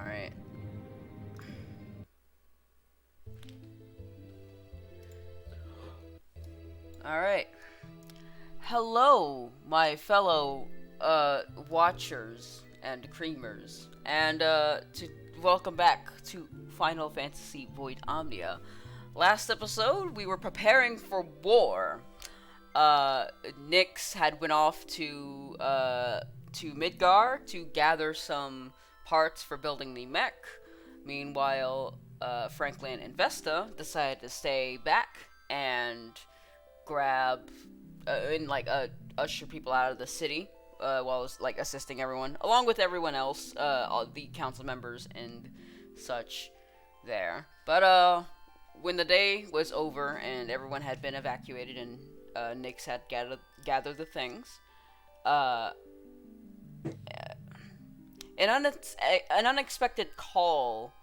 Alright. Alright. Hello, my fellow watchers and creamers, and to welcome back to Final Fantasy Void Omnia. Last episode, we were preparing for war. Nyx had went off to Midgar to gather some parts for building the mech. Meanwhile, Franklin and Vesta decided to stay back and grab and usher people out of the city while I was like assisting everyone, along with everyone else, all the council members and such there. But when the day was over and everyone had been evacuated and Nyx had gathered the things, uh, an unexpected call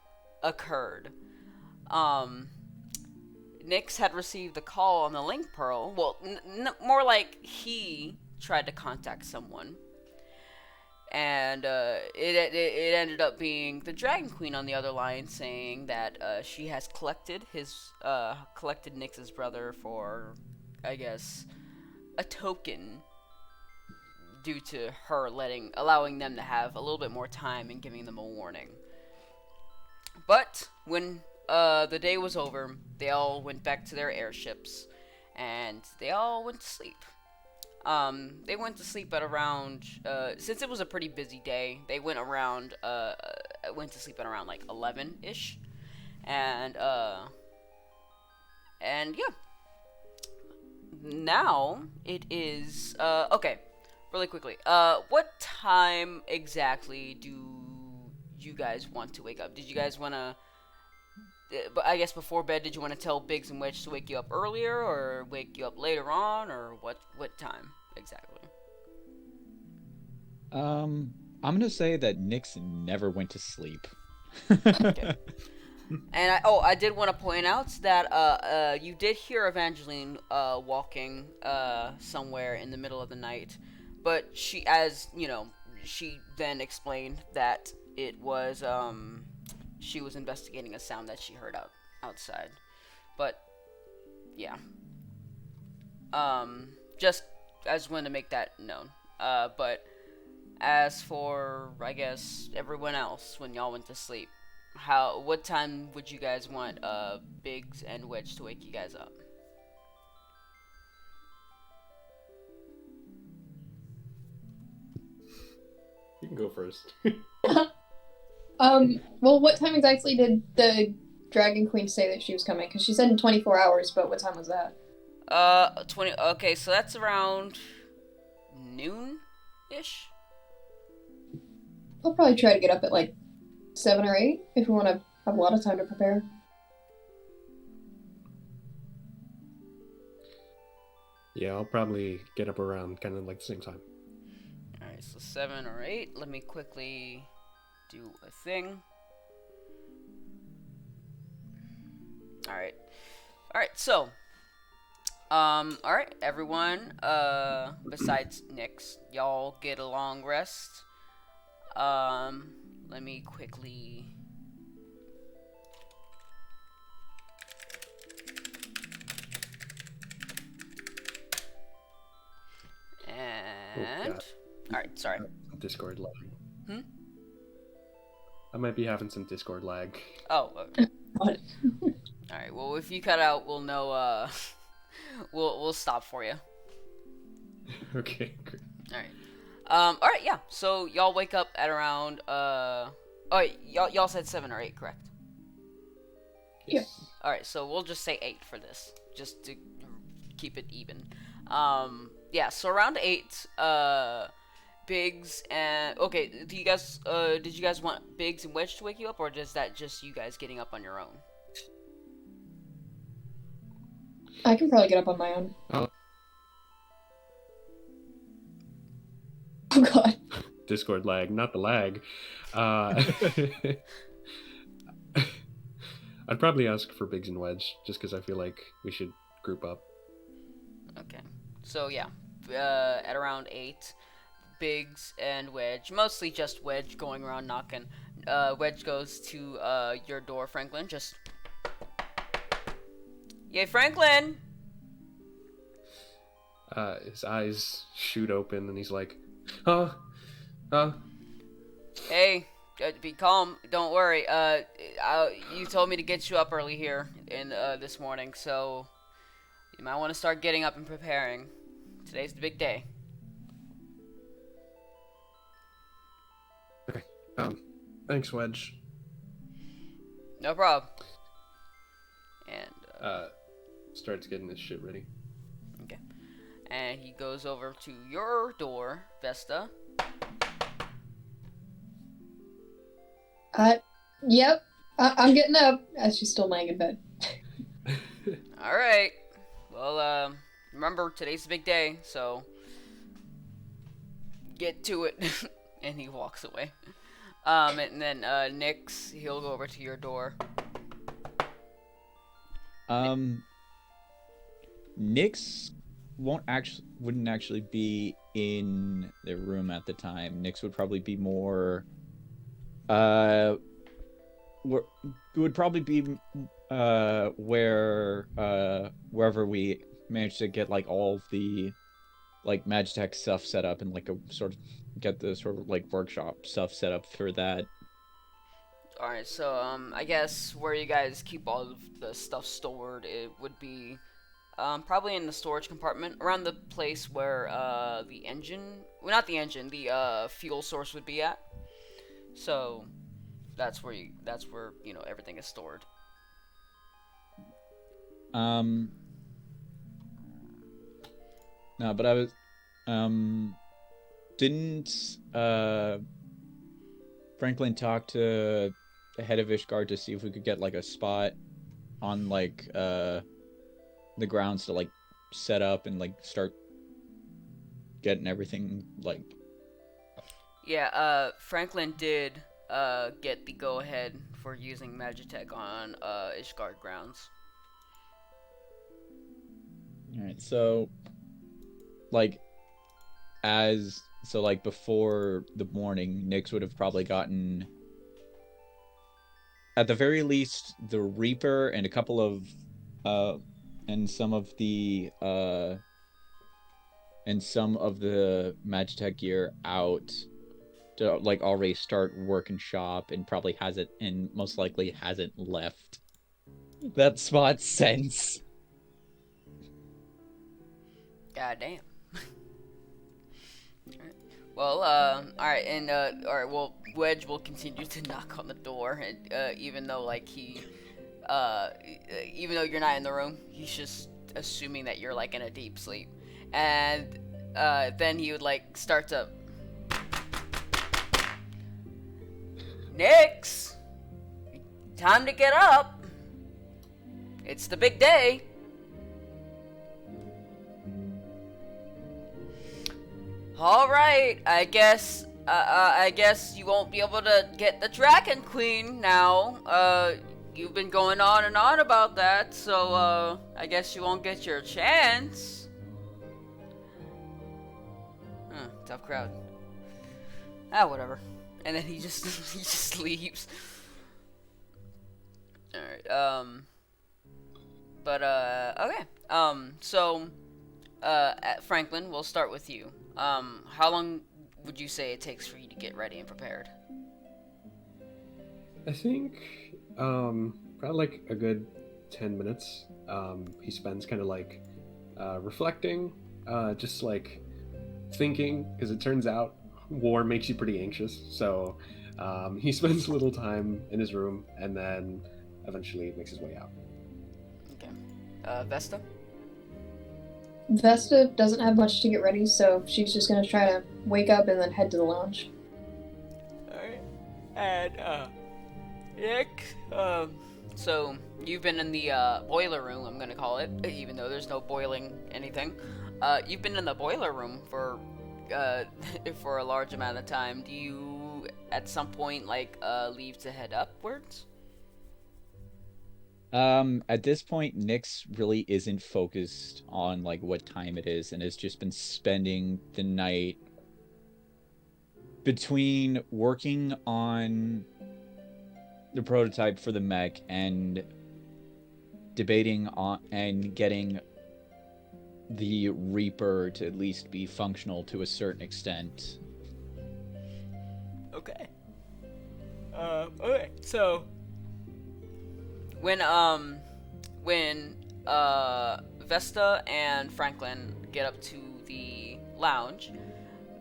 occurred. Um, Nyx had received a call on the Link Pearl. Well, more like he tried to contact someone, and it ended up being the Dragon Queen on the other line, saying that she has collected Nyx's brother for, I guess, a token due to her allowing them to have a little bit more time and giving them a warning. But when the day was over, they all went back to their airships, and they all went to sleep. They went to sleep at around, since it was a pretty busy day, they went to sleep at around like 11-ish, and yeah. Now it is, okay, really quickly, what time exactly do you guys want to wake up? Did you guys want to, but I guess before bed, did you want to tell Biggs and Wedge to wake you up earlier, or wake you up later on, or what time exactly? I'm gonna say that Nyx never went to sleep. Okay. And I did want to point out that you did hear Evangeline walking somewhere in the middle of the night, but she then explained that it was she was investigating a sound that she heard outside. But yeah, just I just wanted to make that known. But as for, I guess, everyone else, when y'all went to sleep, what time would you guys want Biggs and Wedge to wake you guys up? You can go first. Well, what time exactly did the Dragon Queen say that she was coming? Because she said in 24 hours, but what time was that? 20. Okay, so that's around noon ish. I'll probably try to get up at like 7 or 8 if we want to have a lot of time to prepare. Yeah, I'll probably get up around kind of like the same time. Alright, so 7 or 8. Let me quickly do a thing. Alright. Alright, so. Alright, everyone, besides Nyx, y'all get a long rest. Let me quickly. And. Alright, sorry. Discord lag. Hmm? I might be having some Discord lag. Oh, okay. Alright, well, if you cut out, we'll know, we'll stop for you. Okay, great. Alright, yeah, so y'all wake up at around, y'all said 7 or 8, correct? Yes. Alright, so we'll just say 8 for this, just to keep it even. Yeah, so around 8, Biggs and... Okay, did you guys want Biggs and Wedge to wake you up, or is that just you guys getting up on your own? I can probably get up on my own. Oh. Oh god. Discord lag, not the lag. I'd probably ask for Biggs and Wedge, just because I feel like we should group up. Okay, so yeah, at around 8, Biggs and Wedge, mostly just Wedge, going around knocking Wedge goes to your door, Franklin. Just, yay, Franklin! His eyes shoot open, and he's like, "Huh? Huh?" Hey, be calm. Don't worry. You told me to get you up early here in this morning, so you might want to start getting up and preparing. Today's the big day. Okay. Thanks, Wedge. No problem. And Starts getting his shit ready. okay. And he goes over to your door, Vesta. Yep. I'm getting up as she's still laying in bed. All right. Well, remember today's the big day, so get to it. And he walks away. And then Nyx, he'll go over to your door. Nyx wouldn't actually be in the room at the time. Nyx would probably be more would probably be wherever we managed to get like all the like Magitech stuff set up and like a sort of get the sort of like workshop stuff set up for that. Alright, so I guess where you guys keep all of the stuff stored, it would be probably in the storage compartment around the place where the engine, well, not the engine, the fuel source would be at. So that's where you know everything is stored. No, but I was didn't Franklin talk to the head of Ishgard to see if we could get like a spot on like the grounds to like set up and like start getting everything like. Yeah, Franklin did get the go ahead for using Magitech on Ishgard grounds. Alright, so like like before the morning, Nyx would have probably gotten at the very least the Reaper and a couple of and some of the Magitech gear out to like already start work and shop, and probably hasn't, and most likely hasn't left that spot since. God damn. Well, alright, and, alright, well, Wedge will continue to knock on the door, and, even though, like, even though you're not in the room, he's just assuming that you're, like, in a deep sleep. And, then he would, like, start to... Nyx! Time to get up! It's the big day! All right, I guess you won't be able to get the Dragon Queen now. You've been going on and on about that, so, I guess you won't get your chance. Tough crowd. Whatever. And then he just, he just leaves. Alright, okay. So, Franklin, we'll start with you. How long would you say it takes for you to get ready and prepared? I think probably like a good 10 minutes. He spends kind of like reflecting, just like thinking, because it turns out war makes you pretty anxious. So he spends a little time in his room and then eventually makes his way out. Okay. Vesta? Vesta doesn't have much to get ready, so she's just gonna try to wake up and then head to the lounge. Alright. And, Nick, so you've been in the, boiler room, I'm gonna call it, even though there's no boiling anything. You've been in the boiler room for a large amount of time. Do you, at some point, like, leave to head upwards? At this point, Nyx really isn't focused on like what time it is, and has just been spending the night between working on the prototype for the mech and debating on and getting the Reaper to at least be functional to a certain extent. Okay. Okay. So when Vesta and Franklin get up to the lounge,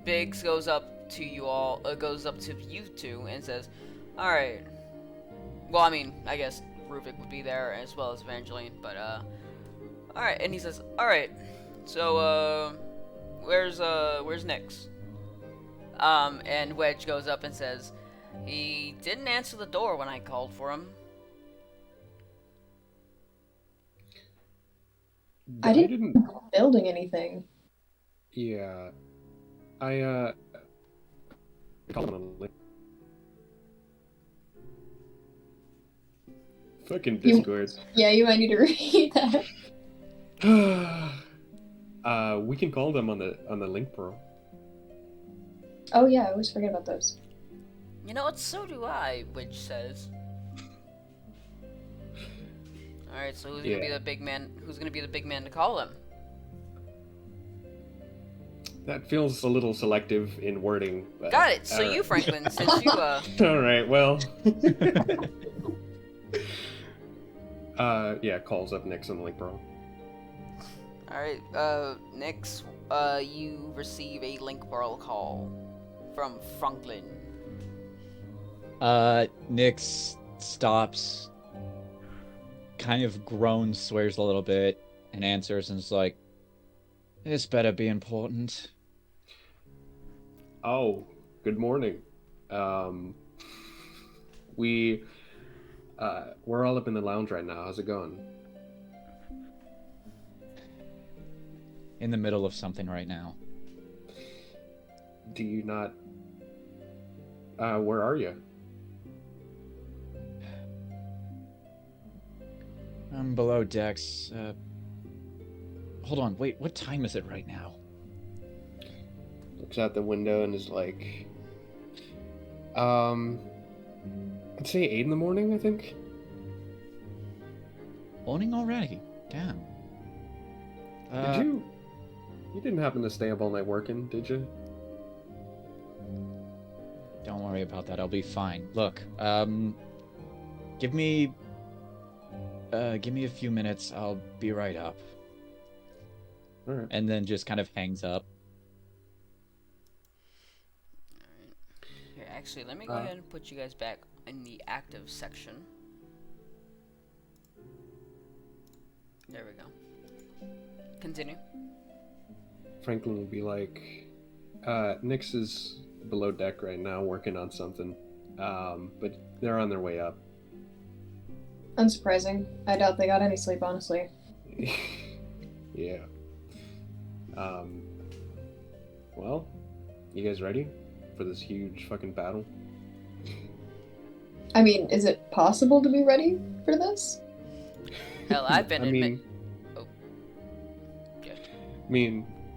Biggs goes up to you all, goes up to you two and says, "All right." Well, I mean, I guess Ruvik would be there as well as Evangeline, but all right. And he says, "All right. So where's Nix?" And Wedge goes up and says, "He didn't answer the door when I called for him." I didn't building anything. Yeah. I called him on the fucking Discord. Yeah, you might need to repeat that. We can call them on the link pro. Oh yeah, I always forget about those. You know what? So do I. Wedge says. All right. So who's gonna be the big man? Who's gonna be the big man to call him? That feels a little selective in wording. But, Got it. So you, Franklin, since you All right. Well. Yeah. Calls up Nix on the link pro. All right. Nix, you receive a link pearl call from Franklin. Nix stops, kind of groans, swears a little bit, and answers and is like, "This better be important." Oh, good morning. We're all up in the lounge right now. How's it going? In the middle of something right now. Do you not? Where are you? I'm below decks. Hold on, wait, what time is it right now? Looks out the window and is like, I'd say 8 in the morning, I think. Morning already? Damn. Did you didn't happen to stay up all night working, did you? Don't worry about that, I'll be fine. Look, give me a few minutes, I'll be right up. Alright. And then just kind of hangs up. Alright. Here, actually, let me go ahead and put you guys back in the active section. There we go. Continue. Franklin would be like, Nix is below deck right now working on something. But they're on their way up. Unsurprising. I doubt they got any sleep, honestly. Yeah. Well, you guys ready for this huge fucking battle? I mean, is it possible to be ready for this? Hell, I've been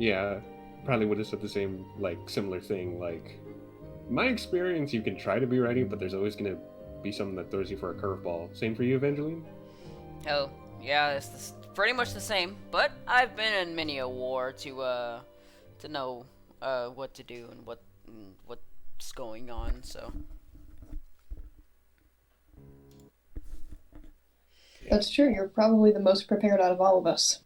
yeah, probably would have said the same, similar thing. My experience, you can try to be ready, but there's always gonna be something that throws you for a curveball. Same for you, Evangeline? Hell, yeah, it's pretty much the same. But I've been in many a war to know what to do and what's going on. So That's true. You're probably the most prepared out of all of us.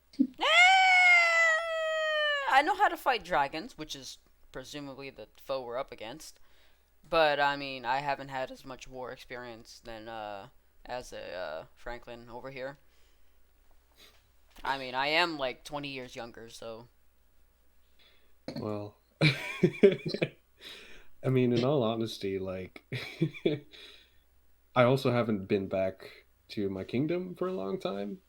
I know how to fight dragons, which is presumably the foe we're up against. But I mean, I haven't had as much war experience than as a Franklin over here. I mean, I am like 20 years younger, so. Well, I mean, in all honesty, I also haven't been back to my kingdom for a long time.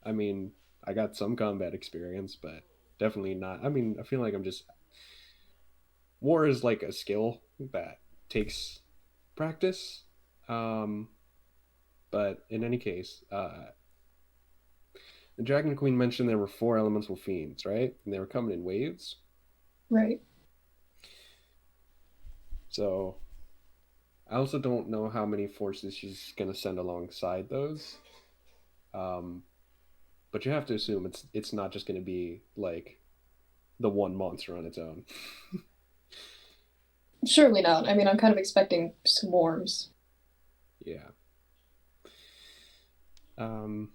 I mean, I got some combat experience, but definitely not. I mean, I feel like war is like a skill that takes practice. But in any case, the Dragon Queen mentioned there were 4 elemental fiends, right? And they were coming in waves. Right. So I also don't know how many forces she's gonna send alongside those. Um, but you have to assume it's not just gonna be like the one monster on its own. Surely not. I mean, I'm kind of expecting swarms. Yeah. Um,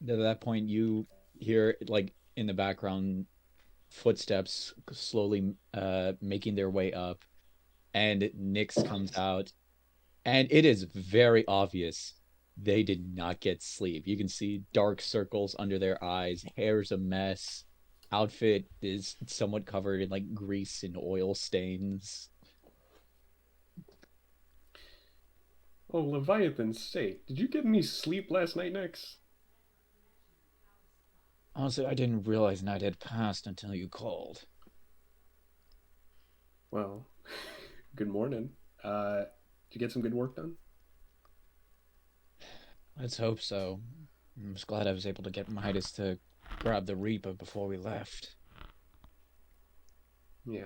At that point, you hear like in the background footsteps slowly making their way up, and Nyx comes out, and it is very obvious they did not get sleep. You can see dark circles under their eyes, hair's a mess, outfit is somewhat covered in like grease and oil stains. oh, Leviathan's sake. Did you get any sleep last night, Nix? Honestly, I didn't realize night had passed until you called. Well, good morning. Did you get some good work done? Let's hope so. I'm just glad I was able to get Midas to grab the Reaper before we left. Yeah.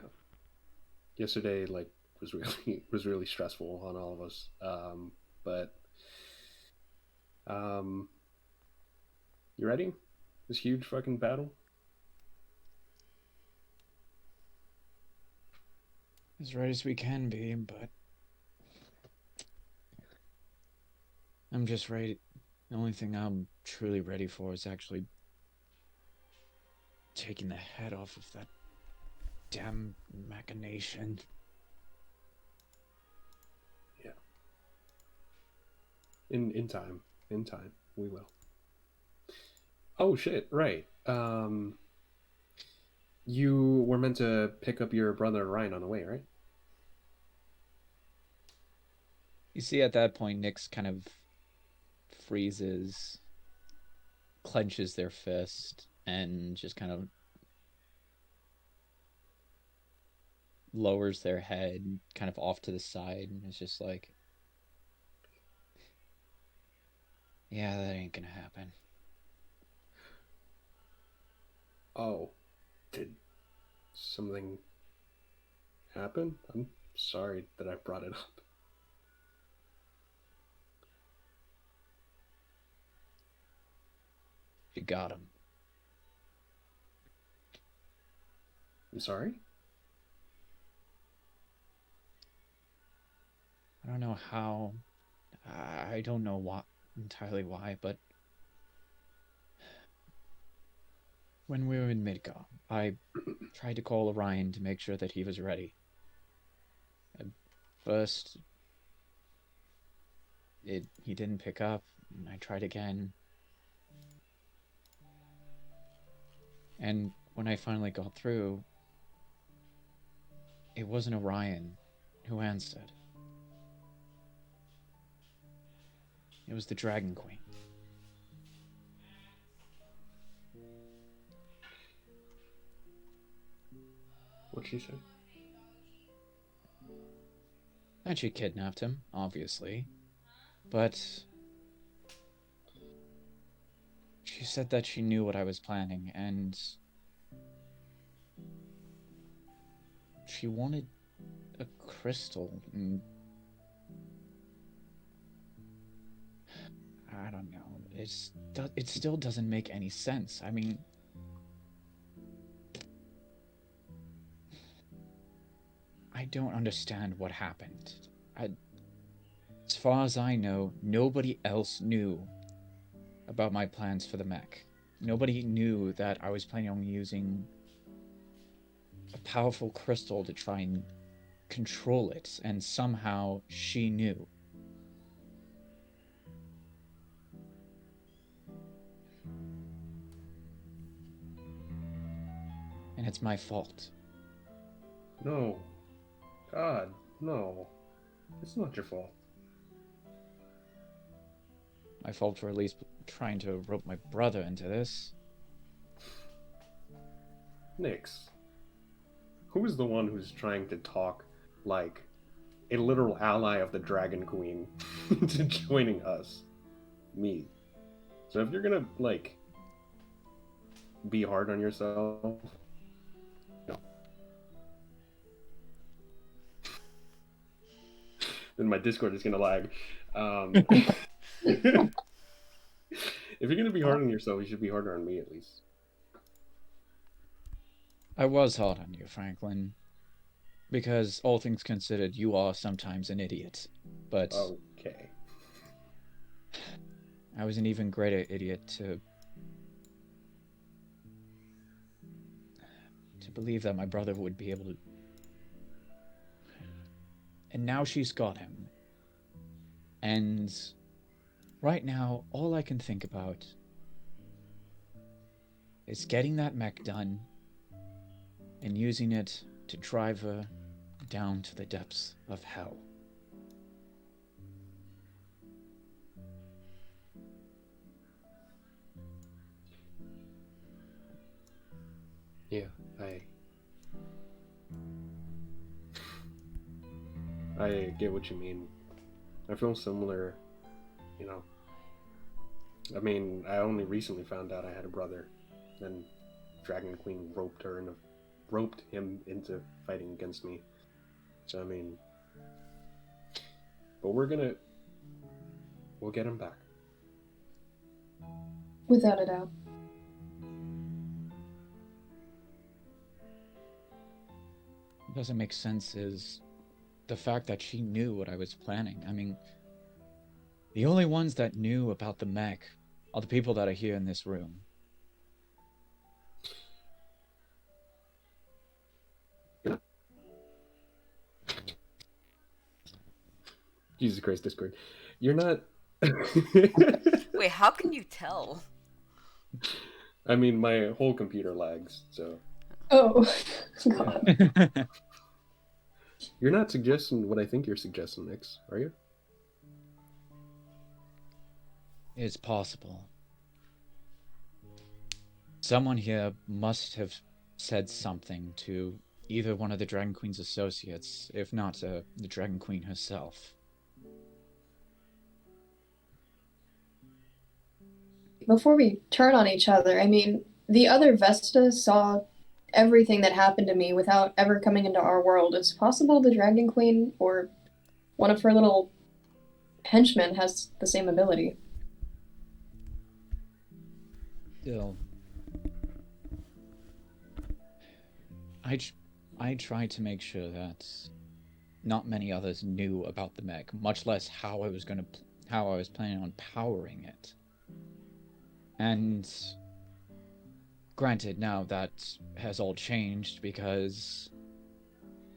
Yesterday, like, was really was really stressful on all of us. But you ready? This huge fucking battle? As right as we can be, but I'm just ready. The only thing I'm truly ready for is actually taking the head off of that damn machination. Yeah. In time. In time. We will. Oh shit, right. You were meant to pick up your brother Ryan on the way, right? You see, at that point, Nyx kind of freezes, clenches their fist, and just kind of lowers their head kind of off to the side, and it's just like, yeah, that ain't gonna happen. Oh, did something happen? I'm sorry that I brought it up. You got him. I'm sorry? I don't know how. I don't know why entirely why, but when we were in Midgar, I tried to call Orion to make sure that he was ready. At first, he didn't pick up, and I tried again. And when I finally got through, it wasn't Orion who answered. It was the Dragon Queen. What'd she say? And she kidnapped him, obviously. But she said that she knew what I was planning, and she wanted a crystal. And I don't know. It still doesn't make any sense. I mean, I don't understand what happened. As far as I know, nobody else knew about my plans for the mech. Nobody knew that I was planning on using a powerful crystal to try and control it, and somehow she knew. And it's my fault. No. God, no. It's not your fault. My fault for at least trying to rope my brother into this. Nyx. Who is the one who's trying to talk like a literal ally of the Dragon Queen into joining us? Me. So if you're gonna, like, be hard on yourself, no. then my Discord is gonna lag. If you're gonna be hard on yourself, you should be harder on me at least. I was hard on you, Franklin, because all things considered, you are sometimes an idiot. But Okay. I was an even greater idiot to believe that my brother would be able to. And now she's got him. And right now, all I can think about is getting that mech done and using it to drive her down to the depths of hell. Yeah, I get what you mean. I feel similar, you know. I mean, I only recently found out I had a brother, and Dragon Queen roped him into fighting against me. So I mean, but we'll get him back. Without a doubt. What doesn't make sense is the fact that she knew what I was planning. I mean, the only ones that knew about the mech are the people that are here in this room. Jesus Christ, Discord. You're not. Wait, how can you tell? I mean, my whole computer lags, so. Oh, God. You're not suggesting what I think you're suggesting, Nix, are you? It's possible. Someone here must have said something to either one of the Dragon Queen's associates, if not the Dragon Queen herself. Before we turn on each other, I mean, the other Vesta saw everything that happened to me without ever coming into our world. It's possible the Dragon Queen or one of her little henchmen has the same ability. Still, I tried to make sure that not many others knew about the mech, much less how I was planning on powering it. And granted, now that has all changed because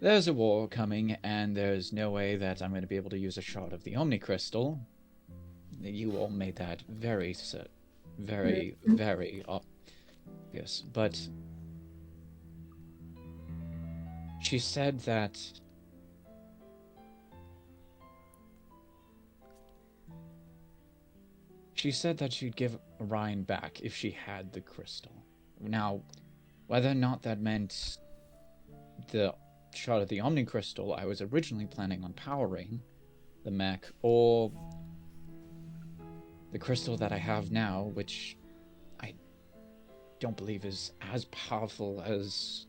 there's a war coming, and there's no way that I'm going to be able to use a shot of the Omni Crystal. You all made that very obvious. But she said that she'd give Orion back if she had the crystal. Now, whether or not that meant the shot of the Omni Crystal I was originally planning on powering the mech, or the crystal that I have now, which I don't believe is as powerful as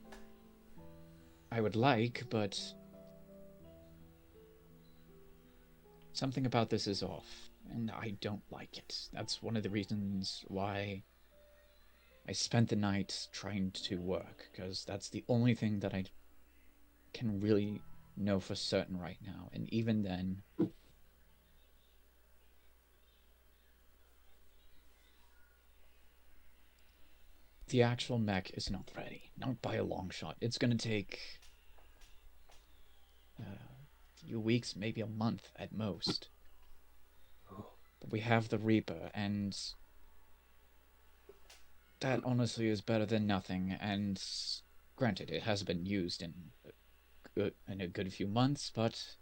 I would like, but something about this is off, and I don't like it. That's one of the reasons why I spent the night trying to work, because that's the only thing that I can really know for certain right now, and even then, the actual mech is not ready, not by a long shot. It's gonna take a few weeks, maybe a month at most. But we have the Reaper, and that honestly is better than nothing. And granted, it has been used in a good few months, but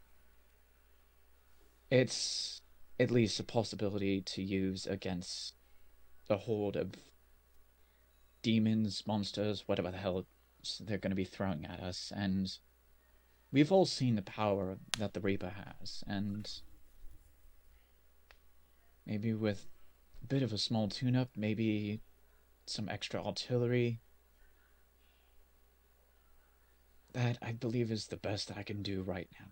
it's at least a possibility to use against a horde of demons, monsters, whatever the hell they're going to be throwing at us. And we've all seen the power that the Reaper has, and maybe with a bit of a small tune-up, maybe some extra artillery, that I believe is the best I can do right now.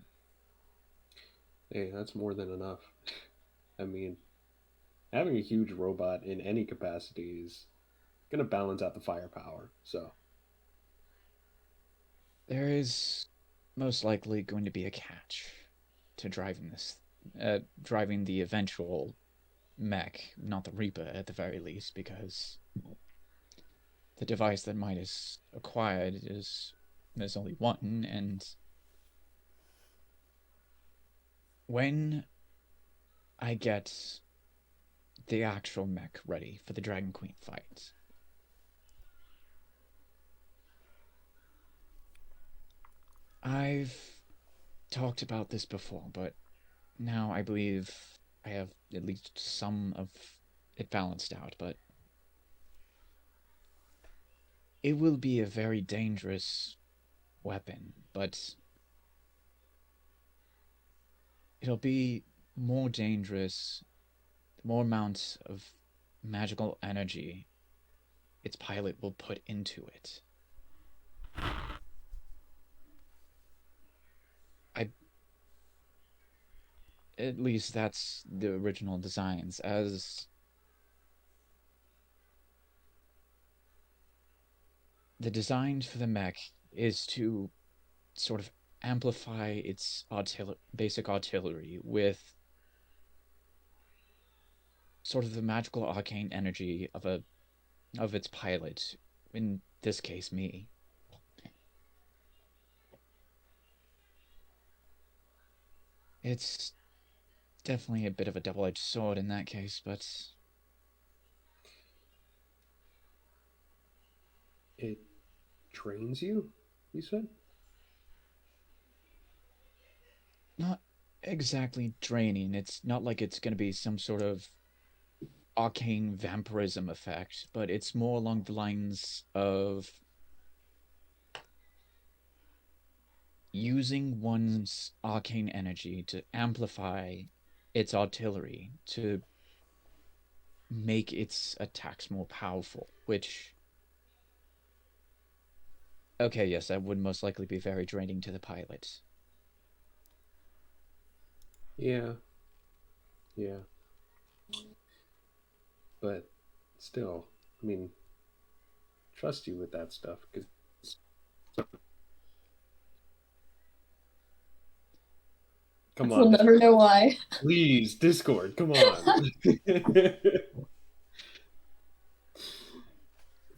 Hey, that's more than enough. I mean, having a huge robot in any capacity is gonna balance out the firepower. So, There is most likely going to be a catch to driving this, driving the eventual mech, not the Reaper at the very least, because the device that Midas acquired is there's only one, and when I get the actual mech ready for the Dragon Queen fight, I've talked about this before, but now I believe I have at least some of it balanced out, but it will be a very dangerous weapon, but it'll be more dangerous, the more amounts of magical energy its pilot will put into it. I At least that's the original designs. As the design for the mech is to sort of amplify its basic artillery with sort of the magical arcane energy of its pilot, in this case me. It's definitely a bit of a double-edged sword in that case, but it trains you, you said? not exactly draining. It's not like it's going to be some sort of arcane vampirism effect, but it's more along the lines of using one's arcane energy to amplify its artillery to make its attacks more powerful, which, okay, yes, that would most likely be very draining to the pilot. Yeah, yeah. But still, I mean, trust you with that stuff because come We'll on, never know why. please, Discord, come on.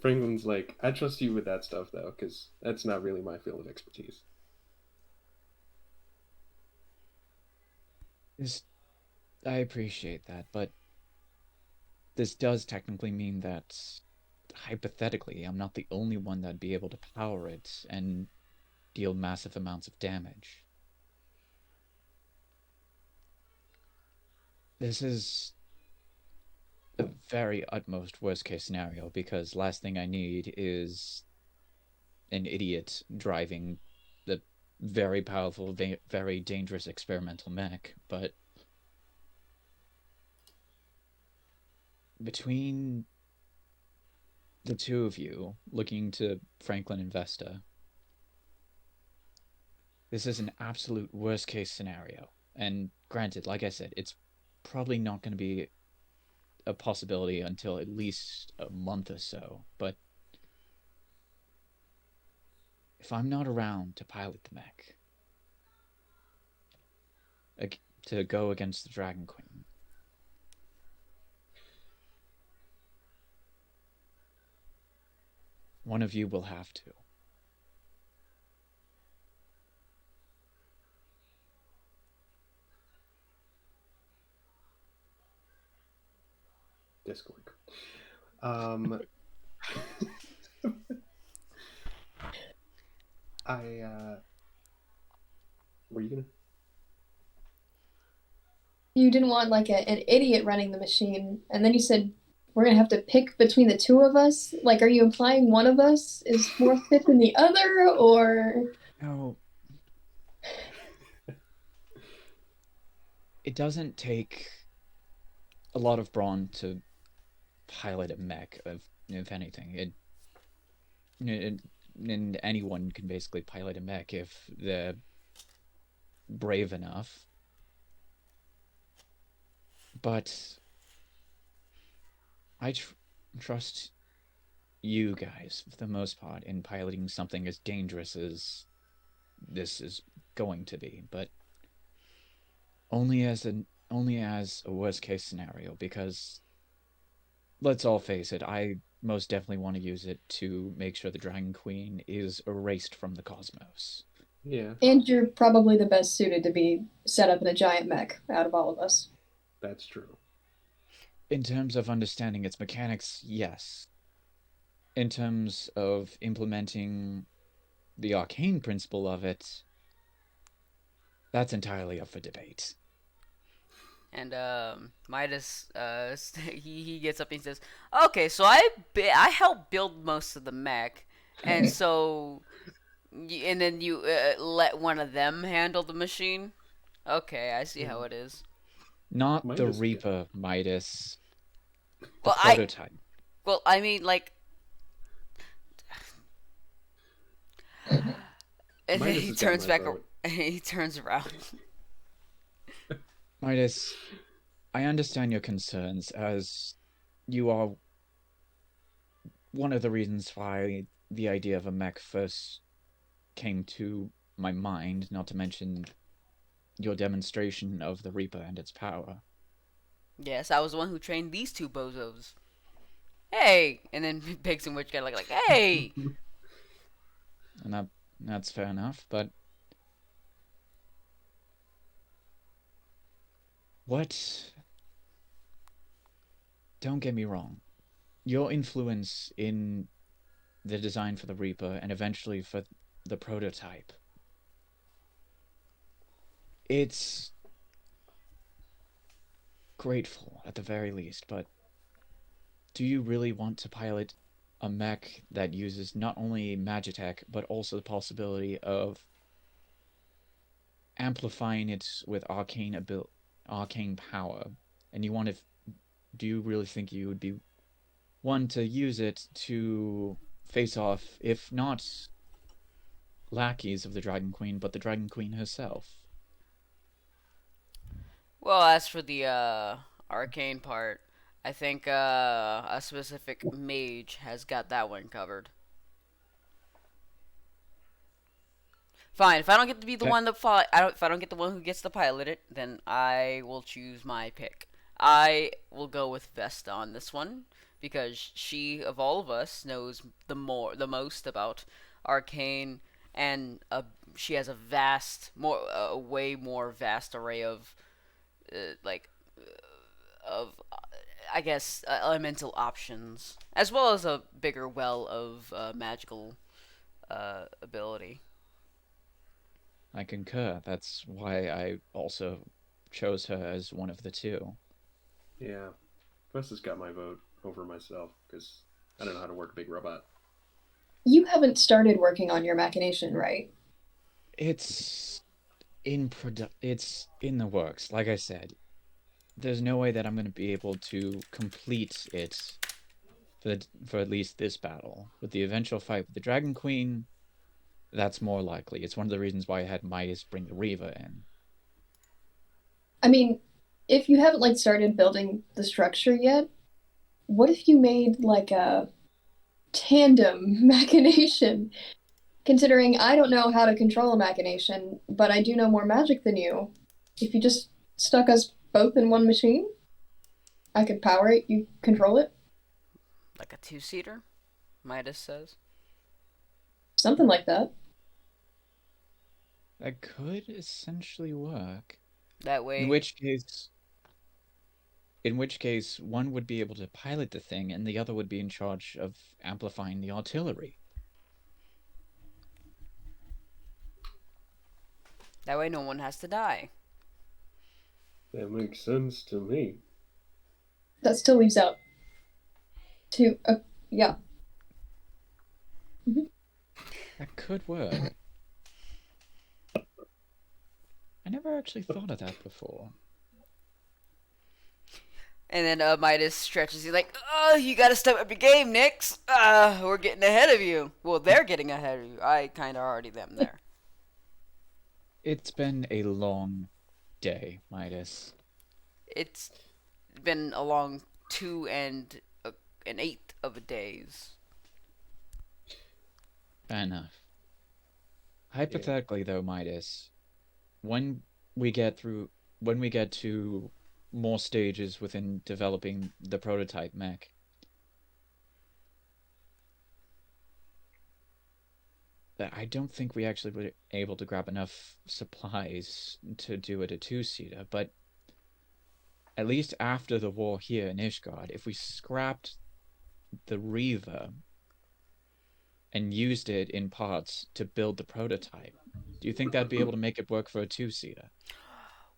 Franklin's like, I trust you with that stuff though, because that's not really my field of expertise. This, I appreciate that, but this does technically mean that hypothetically, I'm not the only one that'd be able to power it and deal massive amounts of damage. This is a very utmost worst case scenario because last thing I need is an idiot driving the very powerful, very dangerous experimental mech. But between the two of you looking to Franklin and Vesta, this is an absolute worst case scenario. And granted, like I said, it's probably not going to be a possibility until at least a month or so. But if I'm not around to pilot the mech, to go against the Dragon Queen, one of you will have to. Discord. Um, were you gonna? You didn't want like an idiot running the machine, and then you said we're gonna have to pick between the two of us. Like, are you implying one of us is more fit than the other, or? No, it doesn't take a lot of brawn to pilot a mech. If anything, it and anyone can basically pilot a mech if they're brave enough. But I trust you guys, for the most part, in piloting something as dangerous as this is going to be, but only as a worst case scenario, because let's all face it, I most definitely want to use it to make sure the Dragon Queen is erased from the cosmos. Yeah, And you're probably the best suited to be set up in a giant mech out of all of us. that's true. In terms of understanding its mechanics, yes. In terms of implementing the arcane principle of it, that's entirely up for debate. And Midas, he gets up and he says, "Okay, so I helped build most of the mech, and so and then you let one of them handle the machine. Okay, I see how it is. Not the Midas, Reaper, Midas. The Well, prototype. I mean, like." And then Midas he has got turns my back. vote. He turns around. Midas, I understand your concerns, as you are one of the reasons why the idea of a mech first came to my mind, not to mention your demonstration of the Reaper and its power. Yes, I was the one who trained these two bozos. Hey, and then Pigs and Witch get like, hey. And that's fair enough, but what? Don't get me wrong. Your influence in the design for the Reaper and eventually for the prototype, it's grateful at the very least, but do you really want to pilot a mech that uses not only Magitech, but also the possibility of amplifying it with arcane power? And do you really think you would be one to use it to face off, if not lackeys of the Dragon Queen, but the Dragon Queen herself? Well, as for the arcane part, I think a specific mage has got that one covered. Fine. If I don't get to be the Okay. one that if I don't get the one who gets to pilot it, then I will choose my pick. I will go with Vesta on this one because she, of all of us, knows the most about arcane, and she has a way more vast array of, like, of, I guess, elemental options, as well as a bigger well of magical ability. I concur. That's why I also chose her as one of the two. Yeah, Vesta's got my vote over myself because I don't know how to work a big robot. You haven't started working on your machination, right? It's it's in the works. Like I said, there's no way that I'm going to be able to complete it for at least this battle. With the eventual fight with the Dragon Queen, that's more likely. It's one of the reasons why I had Midas bring the Reaver in. I mean, if you haven't like started building the structure yet, what if you made like a tandem machination? Considering I don't know how to control a machination, but I do know more magic than you. If you just stuck us both in one machine, I could power it, you control it, Like a two-seater, Midas says. something like that. That could essentially work. That In way, which case, one would be able to pilot the thing, and the other would be in charge of amplifying the artillery. no one has to die. That makes sense to me. That still leaves out two. Yeah. That could work. I never actually thought of that before. And then Midas stretches. He's like, "Oh, you gotta step up your game, Nix. We're getting ahead of you. Well, they're getting ahead of you. I kind of already them there." It's been a long day, Midas. It's been along 2 and an eighth of a days. Fair enough. Yeah. Hypothetically, though, Midas, when we get through, when we get to more stages within developing the prototype mech, I don't think we actually were able to grab enough supplies to do it a two-seater, but at least after the war here in Ishgard, if we scrapped the Reaver and used it in parts to build the prototype, do you think that'd be able to make it work for a two-seater?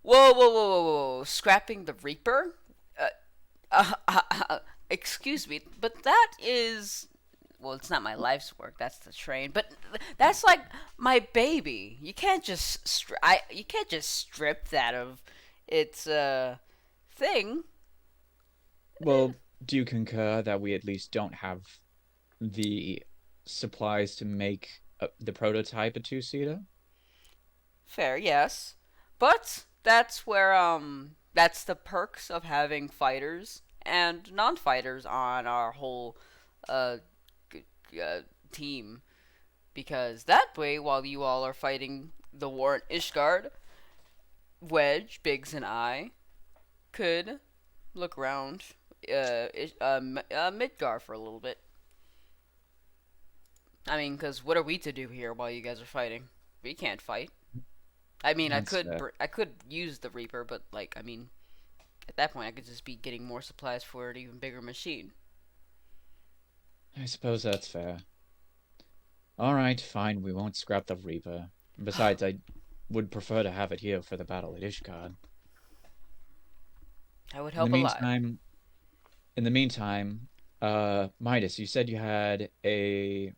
Whoa, whoa, whoa, whoa, whoa! Scrapping the Reaper? Uh, excuse me, but that is, well, it's not my life's work. That's the train, but that's like my baby. You can't just strip that of its thing. Well, do you concur that we at least don't have the supplies to make the prototype a two-seater? Fair, yes, but that's the perks of having fighters and non-fighters on our whole uh, uh team, because that way, while you all are fighting the war in Ishgard, Wedge, Biggs, and I could look around Midgar for a little bit. I mean, because what are we to do here while you guys are fighting? We can't fight. I mean, That's fair. I could use the Reaper, but like, I mean, at that point, I could just be getting more supplies for an even bigger machine. I suppose that's fair. All right, fine. We won't scrap the Reaper. Besides, I would prefer to have it here for the battle at Ishgard. That would In the help a lot. meantime, in the meantime, Midas, you said you had a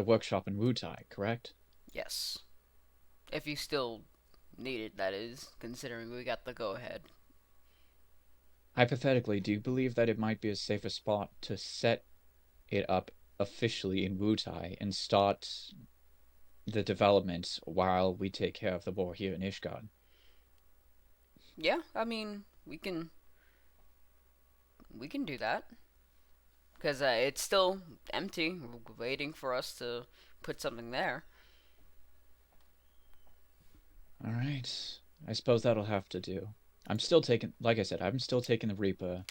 workshop in Wutai, correct? Yes, if you still need it, that is, considering we got the go ahead. Hypothetically, do you believe that it might be a safer spot to set it up officially in Wutai and start the development while we take care of the war here in Ishgard? Yeah, I mean, we can do that because it's still empty, waiting for us to put something there. All right. I suppose that'll have to do. I'm still taking, like I said, I'm still taking the Reaper,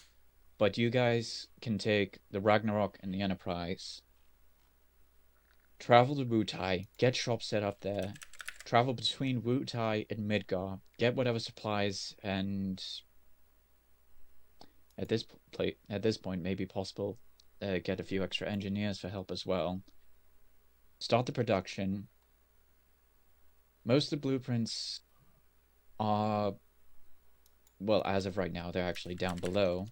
but you guys can take the Ragnarok and the Enterprise, travel to Wutai, get shop set up there, travel between Wutai and Midgar, get whatever supplies, and at this point, maybe possible, get a few extra engineers for help as well. Start the production. Most of the blueprints are, well, as of right now, they're actually down below.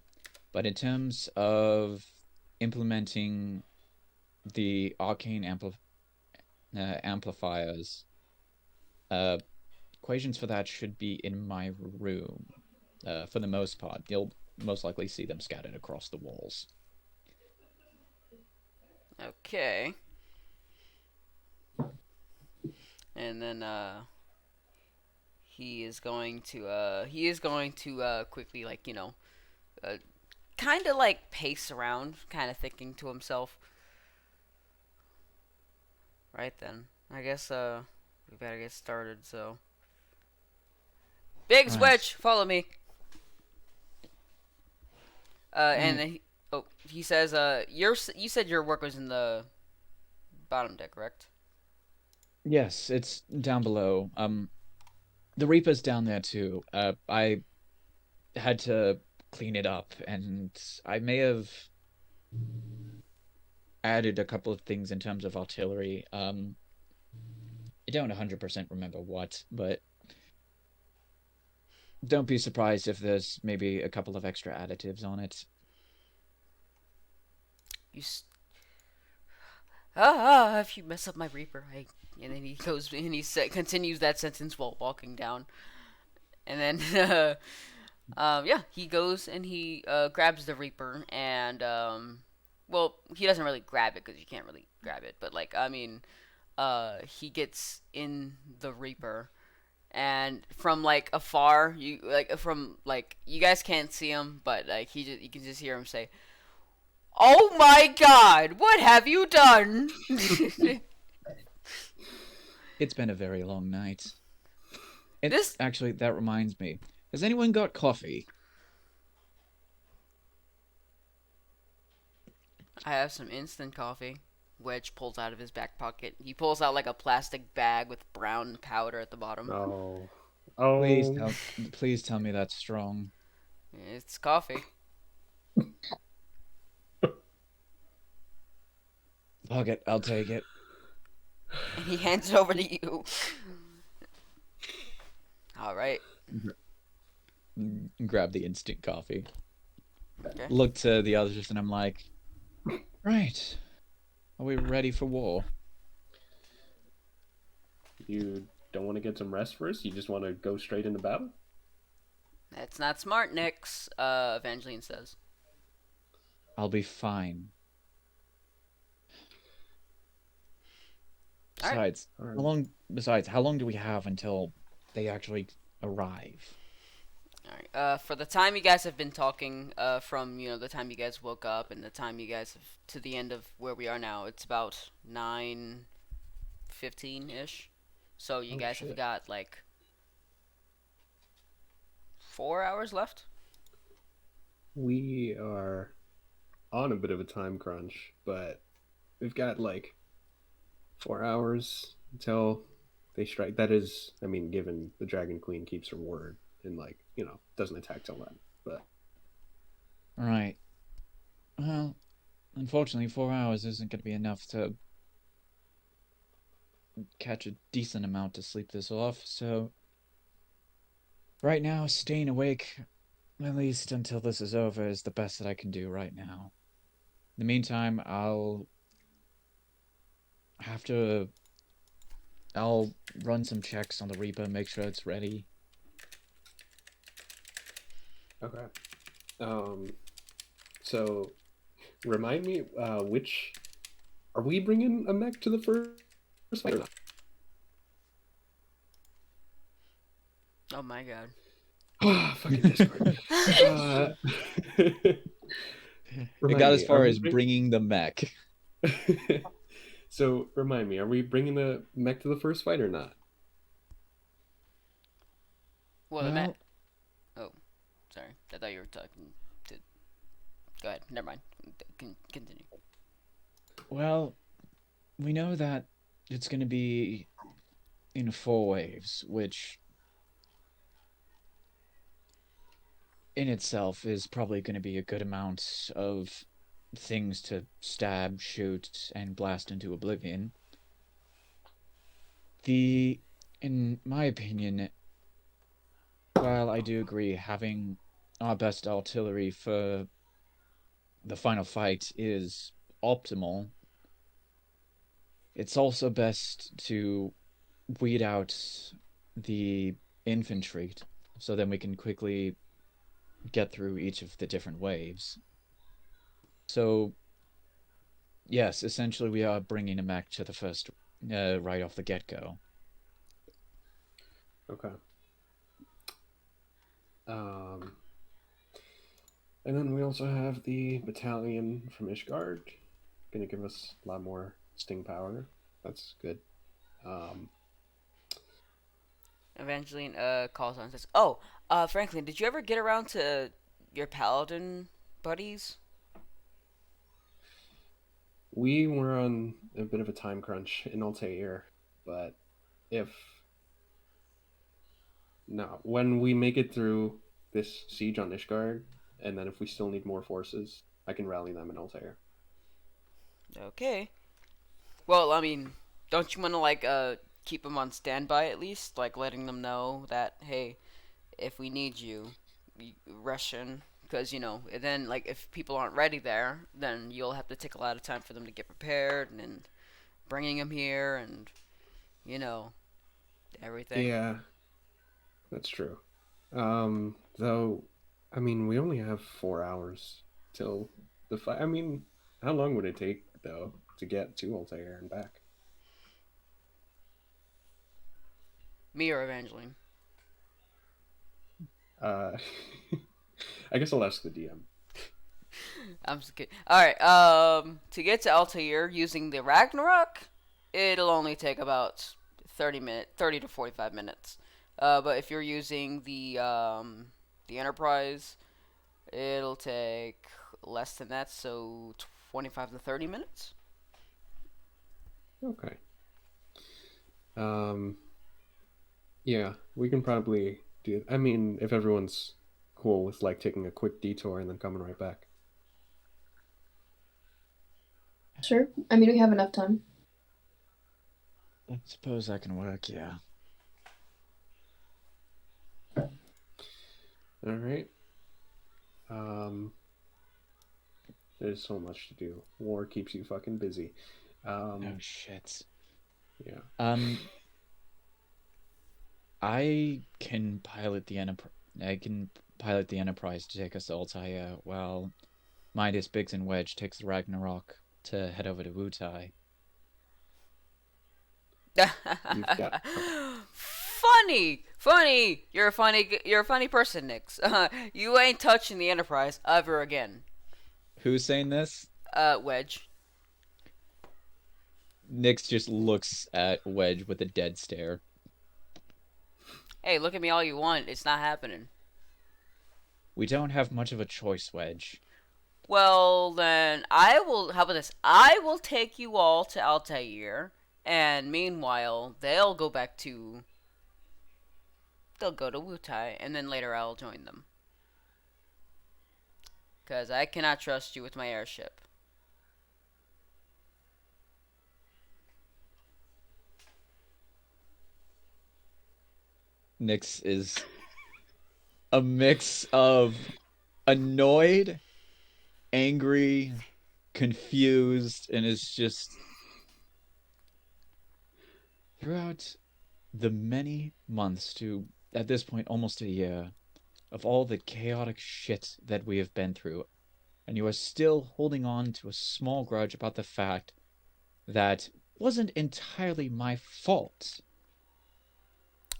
But in terms of implementing the arcane amplifiers, uh, equations for that should be in my room. For the most part, you'll most likely see them scattered across the walls. Okay, and then he is going to quickly, like, uh, kind of like pace around, kind of thinking to himself. Right then, I guess we better get started. So, Big All right. Switch, follow me. All And right. then he says, you said your work was in the bottom deck, correct? Yes, it's down below. The Reaper's down there too. I had to clean it up, and I may have added a couple of things in terms of artillery. I don't 100% remember what, but don't be surprised if there's maybe a couple of extra additives on it. You if you mess up my Reaper, and then he goes and continues that sentence while walking down, and then yeah, he goes and he grabs the Reaper, and well, he doesn't really grab it because you can't really grab it, but like, I mean, he gets in the Reaper, and from like afar, you guys can't see him, but like you can just hear him say, "Oh my God, what have you done?" It's been a very long night. It This actually that reminds me. Has anyone got coffee? I have some instant coffee. Wedge pulls out of his back pocket. He pulls out like a plastic bag with brown powder at the bottom. Oh, Please oh, tell please tell me that's strong. It's coffee. Fuck it, I'll take it. And he hands it over to you. All right. Grab the instant coffee. Okay. Look to the others and I'm like, right. Are we ready for war? you don't want to get some rest first? You just want to go straight into battle? That's not smart, Nix, Evangeline says. I'll be fine. All right. Besides, how long do we have until they actually arrive? All right. For the time you guys have been talking, from the time you guys woke up and the time you guys have to the end of where we are now, it's about 9:15 ish. So you Oh, guys have shit. got like 4 hours left. We are on a bit of a time crunch, but we've got like 4 hours until they strike. That is, I mean, given the Dragon Queen keeps her word and doesn't attack till then. But Right. Well, unfortunately, 4 hours isn't going to be enough to catch a decent amount to sleep this off, so right now, staying awake, at least until this is over, is the best that I can do right now. In the meantime, have to. I'll run some checks on the Reaper, make sure it's ready. okay. So remind me, which are we bringing a mech to the first fight or not? Oh my God. Ah, fucking Discord. Uh, It remind got as me, are far we as bringing the mech. So remind me, are we bringing the mech to the first fight or not? Well, Well, Oh, sorry. I thought you were talking to. Go ahead. Never mind. Continue. well, we know that it's going to be in 4 waves, which in itself is probably going to be a good amount of things to stab, shoot, and blast into oblivion. The, in my opinion, while I do agree having our best artillery for the final fight is optimal, it's also best to weed out the infantry so then we can quickly get through each of the different waves. So, yes, essentially we are bringing a mech to the first, right off the get-go. Okay. Um, and then we also have the battalion from Ishgard, gonna give us a lot more sting power. That's good. Um, Evangeline calls on and says, "Oh, Franklin, did you ever get around to your paladin buddies?" we were on a bit of a time crunch in Altair, but if no, when we make it through this siege on Ishgard, and then if we still need more forces, I can rally them in Altair. Okay. Well, I mean, don't you want to like keep them on standby at least, like letting them know that hey, if we need you, rush in. Because then like if people aren't ready there, then you'll have to take a lot of time for them to get prepared and bringing them here and you know everything. Yeah, that's true. Though, I mean, we only have 4 hours till the fight. I mean, how long would it take though to get to Altair and back? Me or Evangeline? Uh, I guess I'll ask the DM. I'm just kidding. Alright, to get to Altair using the Ragnarok, it'll only take about 30 to 45 minutes. But if you're using the Enterprise, it'll take less than that, so 25 to 30 minutes. Okay. Um, yeah, we can probably do. I mean, if everyone's cool with like taking a quick detour and then coming right back. Sure. I mean, we have enough time. I suppose that can work, yeah. All right. Um, there's so much to do. War keeps you fucking busy. Oh shit. Yeah. I can pilot the Enterprise to take us to Altair, while Midas, Biggs, and Wedge takes the Ragnarok to head over to Wutai. You've got. Funny. You're a funny person, Nix. You ain't touching the Enterprise ever again. Who's saying this? Wedge. Nix just looks at Wedge with a dead stare. Hey, look at me all you want. It's not happening. We don't have much of a choice, Wedge. Well, then I will. How about this? I will take you all to Altair, and meanwhile, they'll go to Wutai, and then later I'll join them. Because I cannot trust you with my airship. Nix is a mix of annoyed, angry, confused, and is just... Throughout the many months to, at this point, almost a year, of all the chaotic shit that we have been through, and you are still holding on to a small grudge about the fact that wasn't entirely my fault.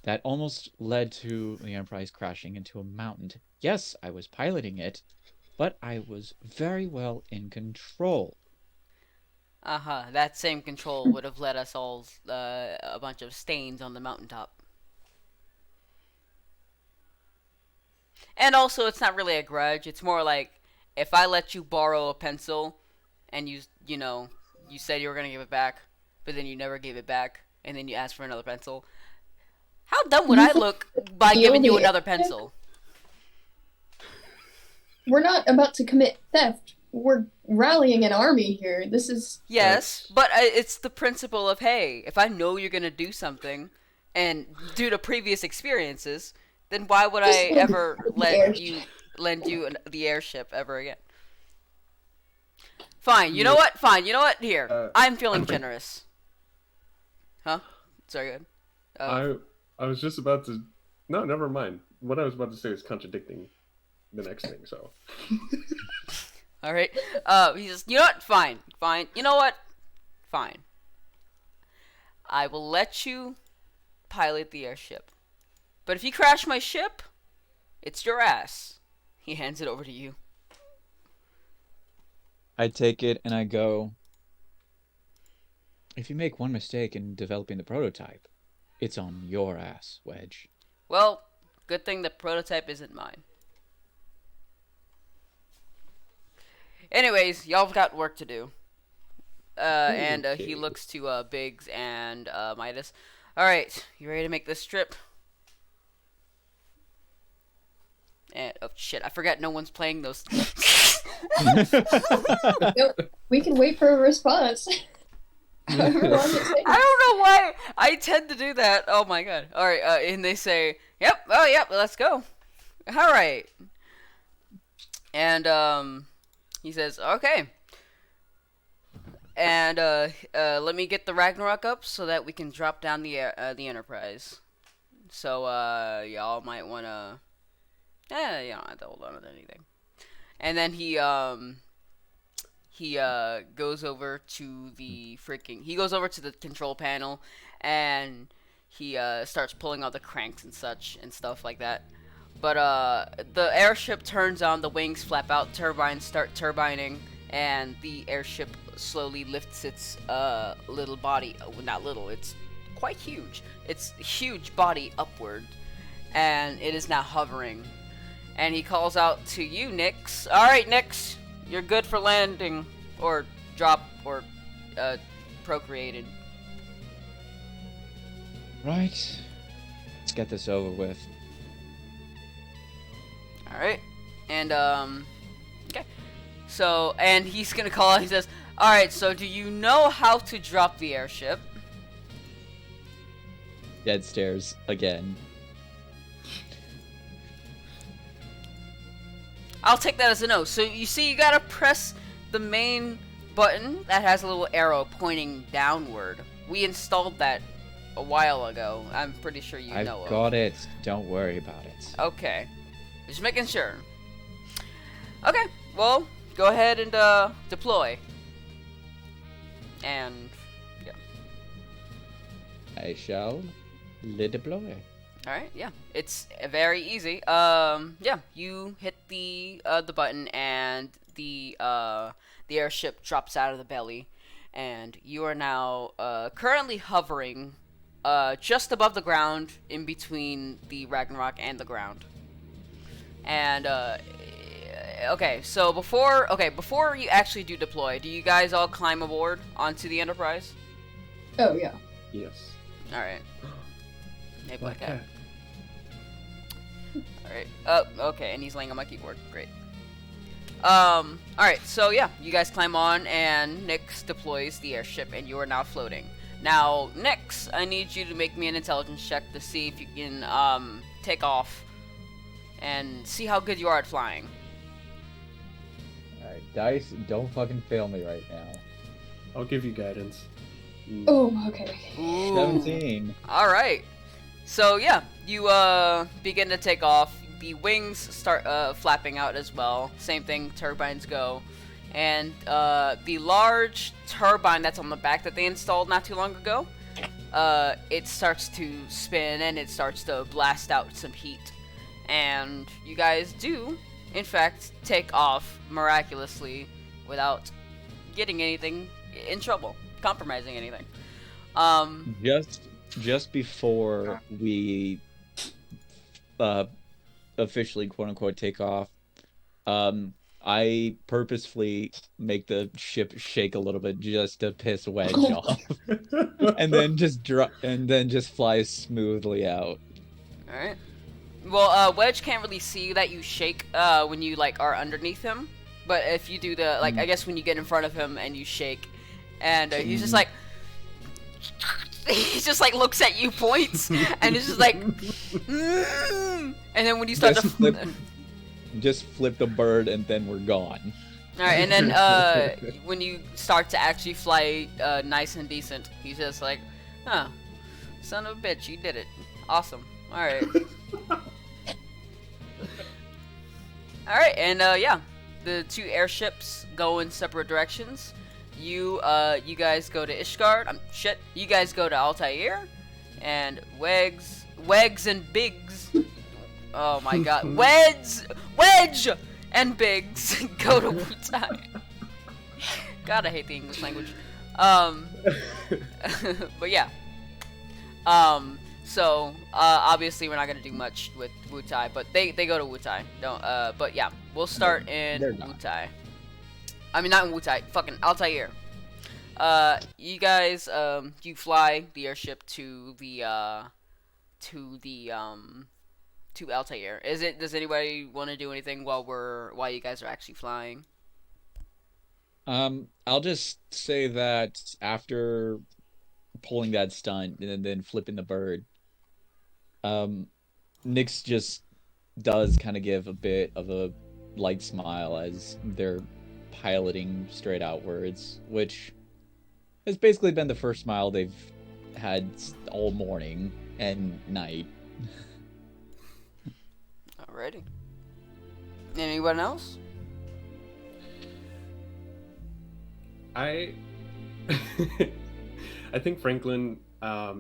That almost led to the Enterprise crashing into a mountain. Yes, I was piloting it, but I was very well in control. That same control would have led us all a bunch of stains on the mountaintop. And also, it's not really a grudge. It's more like if I let you borrow a pencil, and you said you were gonna give it back, but then you never gave it back, and then you asked for another pencil. How dumb would I look by giving you another pencil? We're not about to commit theft. We're rallying an army here. This is... Yes, but it's the principle of, hey, if I know you're going to do something, and due to previous experiences, then why would I ever lend you the airship ever again? Fine, you know what? Here, I'm feeling generous. Huh? Sorry, go ahead. I was just about to... No, never mind. What I was about to say is contradicting the next thing, so... All right. He says, you know what? Fine. You know what? Fine. I will let you pilot the airship. But if you crash my ship, it's your ass. He hands it over to you. I take it and I go, if you make one mistake in developing the prototype, it's on your ass, Wedge. Well, good thing the prototype isn't mine. Anyways, y'all have got work to do. And he looks to Biggs and Midas. Alright, you ready to make this trip? And, oh shit, I forgot no one's playing those. We can wait for a response. I don't know why I tend to do that. Oh my god. Alright, and they say, yep, let's go. Alright. And, he says, okay. And, let me get the Ragnarok up so that we can drop down the Enterprise. So, y'all might wanna... you don't have to hold on to anything. And then he goes over to the control panel, and he starts pulling out the cranks and such and stuff like that. But the airship turns on, the wings flap out, turbines start turbining, and the airship slowly lifts its little body. Not little, it's quite huge. Its huge body upward, and it is now hovering. And he calls out to you, Nyx. All right, Nyx, you're good for landing, or drop, or procreated. Right. Let's get this over with. All right, and okay. So, and he's gonna call out. He says, "All right. So, do you know how to drop the airship?" Dead stares again. I'll take that as a no. So you see, you gotta press the main button that has a little arrow pointing downward. We installed that a while ago. I'm pretty sure you know I've of. got it. Don't worry about it. Okay. Just making sure. Okay, well, go ahead and deploy. And yeah. I shall deploy. Alright, yeah. It's very easy. Yeah, you hit the button and the airship drops out of the belly, and you are now currently hovering just above the ground, in between the Ragnarok and the ground. And okay, so before you actually do deploy, do you guys all climb aboard onto the Enterprise? Oh yeah. Yes. All right. Hey, Black Cat. Cat. Alright. Oh, okay, and he's laying on my keyboard. Great. Alright, so yeah, you guys climb on, and Nyx deploys the airship, and you are now floating. Now, Nyx, I need you to make me an intelligence check to see if you can, take off, and see how good you are at flying. Alright, dice, don't fucking fail me right now. I'll give you guidance. Oh, okay. Ooh. 17. Alright. So yeah, you begin to take off. The wings start flapping out as well. Same thing, turbines go. And the large turbine that's on the back that they installed not too long ago, it starts to spin and it starts to blast out some heat. And you guys do, in fact, take off miraculously without getting anything in trouble, compromising anything. Just before we officially quote unquote take off, I purposefully make the ship shake a little bit just to piss Wedge off, and then just fly smoothly out. All right. Well, Wedge can't really see that you shake when you like are underneath him, but if you do the I guess when you get in front of him and you shake, and he's just like. He just like looks at you, points, and it's just like, and then when you start just flip the bird, and then we're gone. All right, and then when you start to actually fly nice and decent, he's just like, huh, son of a bitch, you did it, awesome. All right, all right, and yeah, the two airships go in separate directions. You guys go to Ishgard. You guys go to Altair, and Wegs and Biggs. Oh my God, Wedge and Biggs go to Wutai. God, I hate the English language. But yeah. So obviously we're not gonna do much with Wutai, but they go to Wutai. Don't. But yeah, we'll start in Wutai. I mean, not in Wutai, fucking Altair. You guys, you fly the airship to Altair. Does anybody want to do anything while you guys are actually flying? I'll just say that after pulling that stunt and then flipping the bird, Nyx just does kind of give a bit of a light smile as they're piloting straight outwards, which has basically been the first smile they've had all morning and night. Alrighty. Anyone else? I think Franklin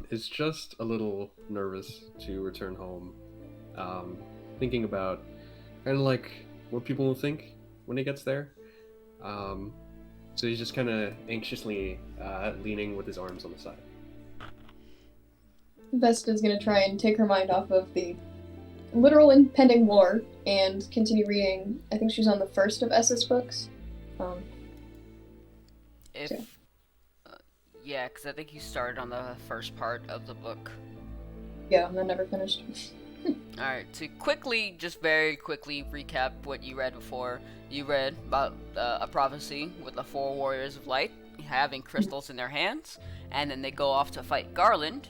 is just a little nervous to return home. thinking about kind of like what people will think when he gets there. So he's just kind of anxiously leaning with his arms on the side. Vesta's gonna try and take her mind off of the literal impending war and continue reading. I think she's on the first of S's books. If Sure. Yeah, because I think you started on the first part of the book. Yeah, I'm never finished. Alright, to quickly, just very quickly recap what you read before. You read about a prophecy with the 4 warriors of light having crystals in their hands, and then they go off to fight Garland.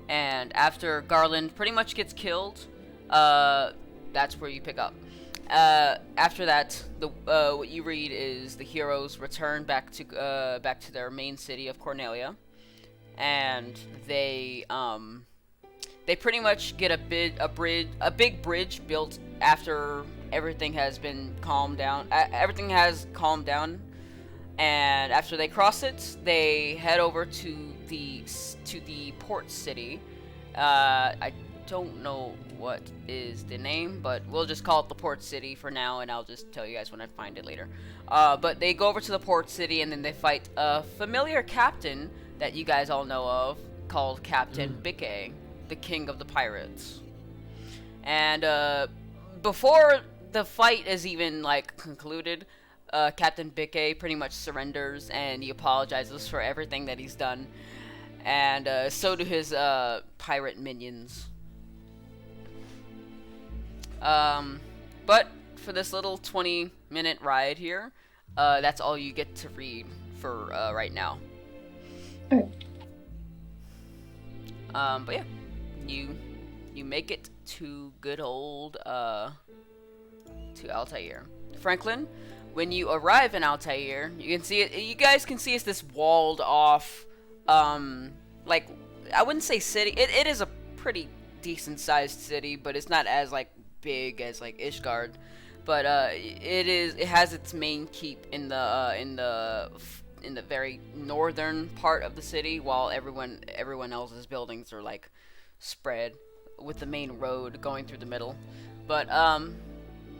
And after Garland pretty much gets killed, that's where you pick up. After that, what you read is the heroes return back to their main city of Cornelia, and they pretty much get a big bridge built after everything has been calmed down. Everything has calmed down, and after they cross it, they head over to the port city. I don't know what is the name, but we'll just call it the port city for now, and I'll just tell you guys when I find it later. But they go over to the port city, and then they fight a familiar captain that you guys all know of, called Captain Bickey, the king of the pirates. And before the fight is even concluded, Captain Bickey pretty much surrenders, and he apologizes for everything that he's done, and so do his pirate minions. But for this little 20-minute ride here, that's all you get to read for right now. Okay. But yeah, you make it to good old to Altair. Franklin, when you arrive in Altair, you can see it. You guys can see it's this walled off, I wouldn't say city. It is a pretty decent sized city, but it's not as big as Ishgard. But it has its main keep in the very northern part of the city, while everyone else's buildings are spread with the main road going through the middle. But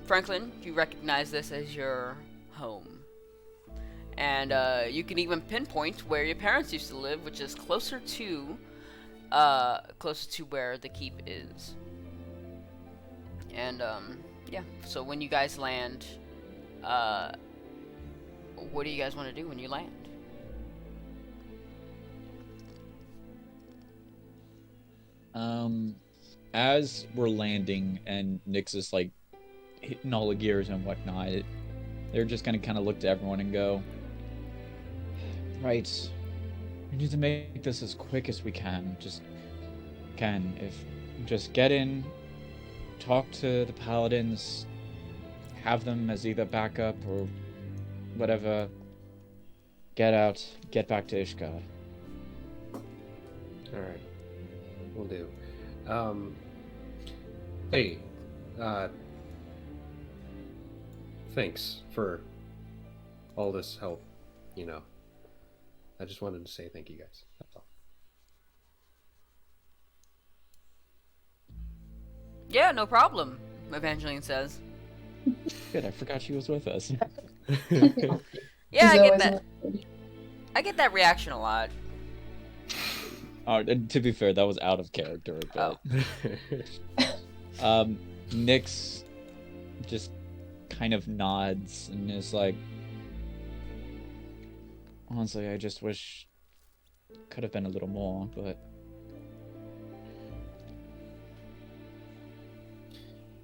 Franklin, you recognize this as your home, and you can even pinpoint where your parents used to live, which is closer to where the keep is. And yeah, so when you guys land, what do you guys want to do when you land? As we're landing and Nyx is hitting all the gears and whatnot, they're just gonna kind of look to everyone and go, right, we need to make this as quick as we can. Just get in, talk to the paladins, have them as either backup or whatever, get out, get back to Ishgard. Alright. Will do. Hey, thanks for all this help, I just wanted to say thank you guys. That's all. Yeah, no problem, Evangeline says. Good, I forgot she was with us. Yeah, He's I get always that. I get that reaction a lot. And to be fair, that was out of character, but Nyx just kind of nods and is like, honestly, I just wish could have been a little more, but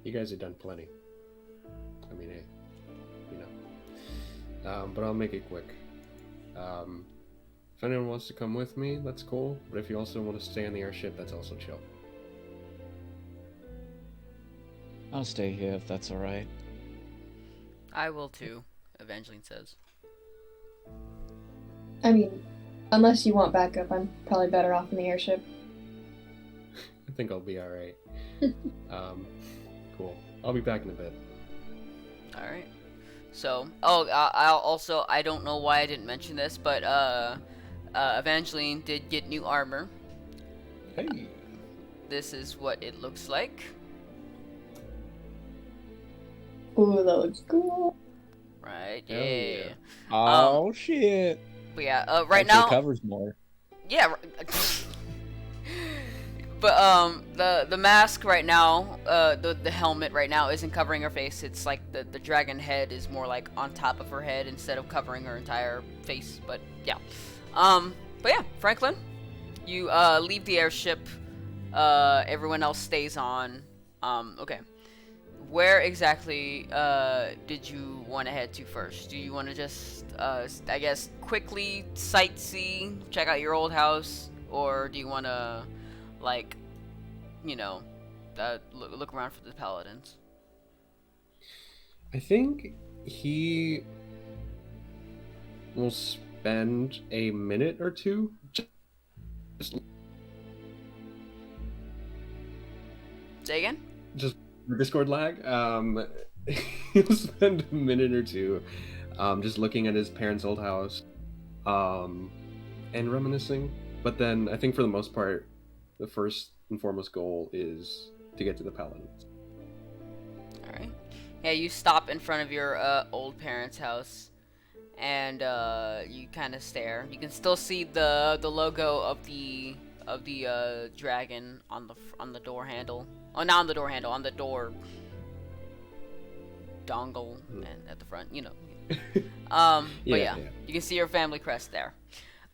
You guys have done plenty. I mean, hey, but I'll make it quick. If anyone wants to come with me, that's cool. But if you also want to stay on the airship, that's also chill. I'll stay here if that's alright. I will too, Evangeline says. I mean, unless you want backup, I'm probably better off in the airship. I think I'll be alright. Cool. I'll be back in a bit. Alright. So, I don't know why I didn't mention this, but Evangeline did get new armor. Hey. This is what it looks like. Ooh, that looks cool. Right. Hell Yeah. yeah. Oh shit! But yeah. Right Actually now. covers more. Yeah. But the mask right now, the helmet right now isn't covering her face. It's like the dragon head is more like on top of her head instead of covering her entire face. But yeah. But yeah, Franklin, you leave the airship. Everyone else stays on. Okay. Where exactly did you want to head to first? Do you want to just, I guess, quickly sightsee, check out your old house, or do you want to, like, you know, look around for the paladins? I think he will spend a minute or two just Say again? just Discord lag. He'll spend a minute or two just looking at his parents' old house and reminiscing. But then I think for the most part, the first and foremost goal is to get to the paladins. All right. Yeah, you stop in front of your old parents' house, and you kind of stare. You can still see the logo of the dragon on the door handle. Oh, not on the door handle, on the door dongle and at the front. You know. But yeah, you can see your family crest there.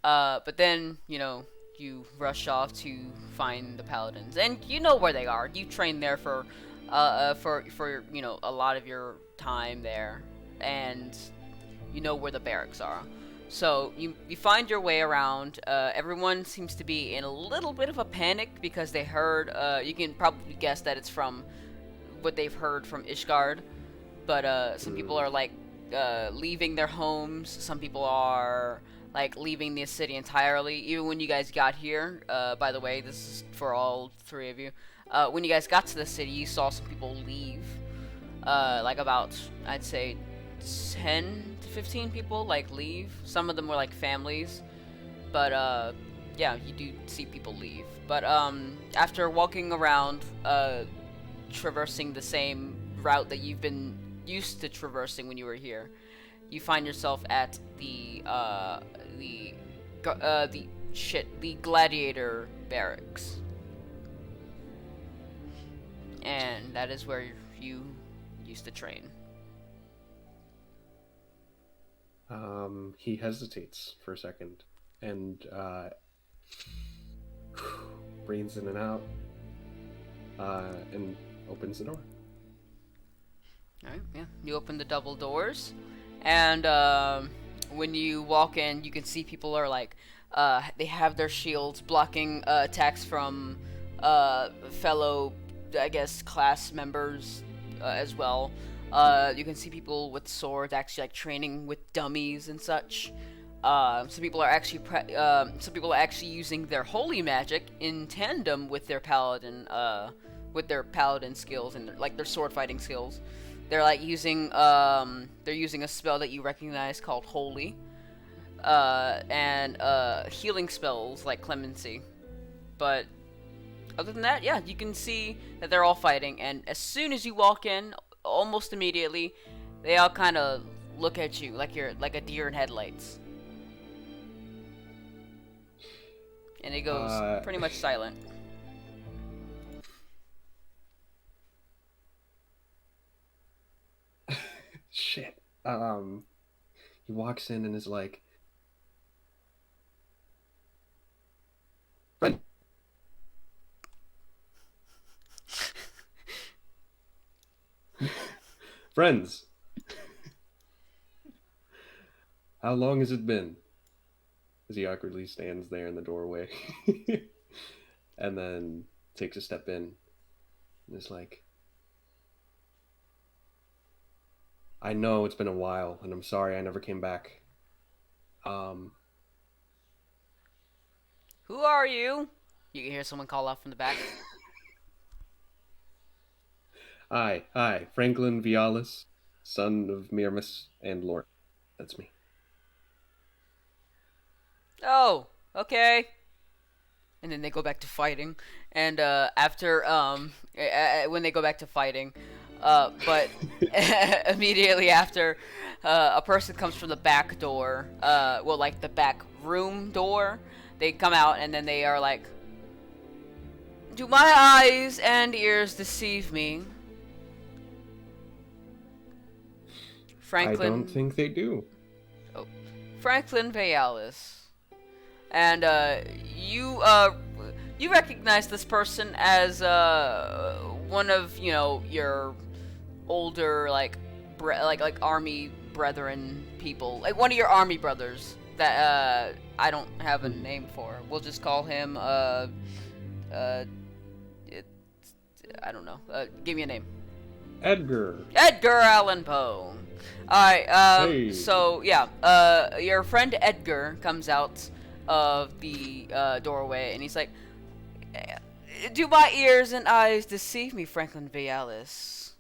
But then you rush off to find the paladins, and you know where they are. You trained there for a lot of your time there, and you know where the barracks are. So you find your way around. Everyone seems to be in a little bit of a panic because they heard. You can probably guess that it's from what they've heard from Ishgard. But some people are like leaving their homes. Some people are like leaving the city entirely. Even when you guys got here, by the way, this is for all three of you. When you guys got to the city, you saw some people leave. Like about, I'd say, 10 to 15 people like leave. Some of them were like families, but yeah, you do see people leave. But after walking around, traversing the same route that you've been used to traversing when you were here, you find yourself at the gladiator barracks, and that is where you used to train. He hesitates for a second and breathes in and out and opens the door. Alright, yeah. You open the double doors, and when you walk in, you can see people are like, they have their shields blocking attacks from fellow, I guess, class members as well. You can see people with swords actually like training with dummies and such. Some people are actually using their holy magic in tandem with their paladin skills and their sword fighting skills. They're like using a spell that you recognize called Holy, and healing spells like Clemency. But other than that, yeah, you can see that they're all fighting. And as soon as you walk in, almost immediately, they all kind of look at you like you're like a deer in headlights, and it goes pretty much silent. Shit. He walks in and is like, "Friend." Friends, how long has it been? As he awkwardly stands there in the doorway and then takes a step in and is like, I know it's been a while and I'm sorry I never came back. Who are you? You can hear someone call out from the back. Hi, Franklin Vialis, son of Myrmis and Lord. That's me. Oh, okay. And then they go back to fighting. And after when they go back to fighting, But immediately after, a person comes from the back door. Well, like the back room door. They come out and then they are like, "Do my eyes and ears deceive me?" I Franklin. don't think they do. Franklin Vayalis. And you you recognize this person as one of your older like army brethren people, like one of your army brothers that I don't have a name for. We'll just call him it, I don't know. Give me a name. Edgar. Edgar Allan Poe. Alright, Hey. so yeah, your friend Edgar comes out of the doorway and he's like, "Do my ears and eyes deceive me, Franklin Vayalis?"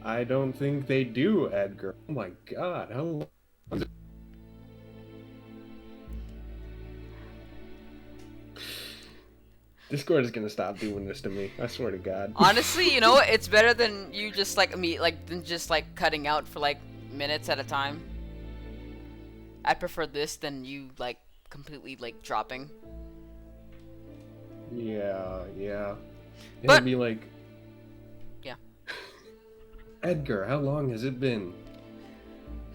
I don't think they do, Edgar. Oh my god, how long is it? Discord is gonna stop doing this to me. I swear to God. Honestly, you know what? It's better than you just than just cutting out for like minutes at a time. I prefer this than you like completely like dropping. Yeah. But- It'd be like, Yeah. Edgar, how long has it been?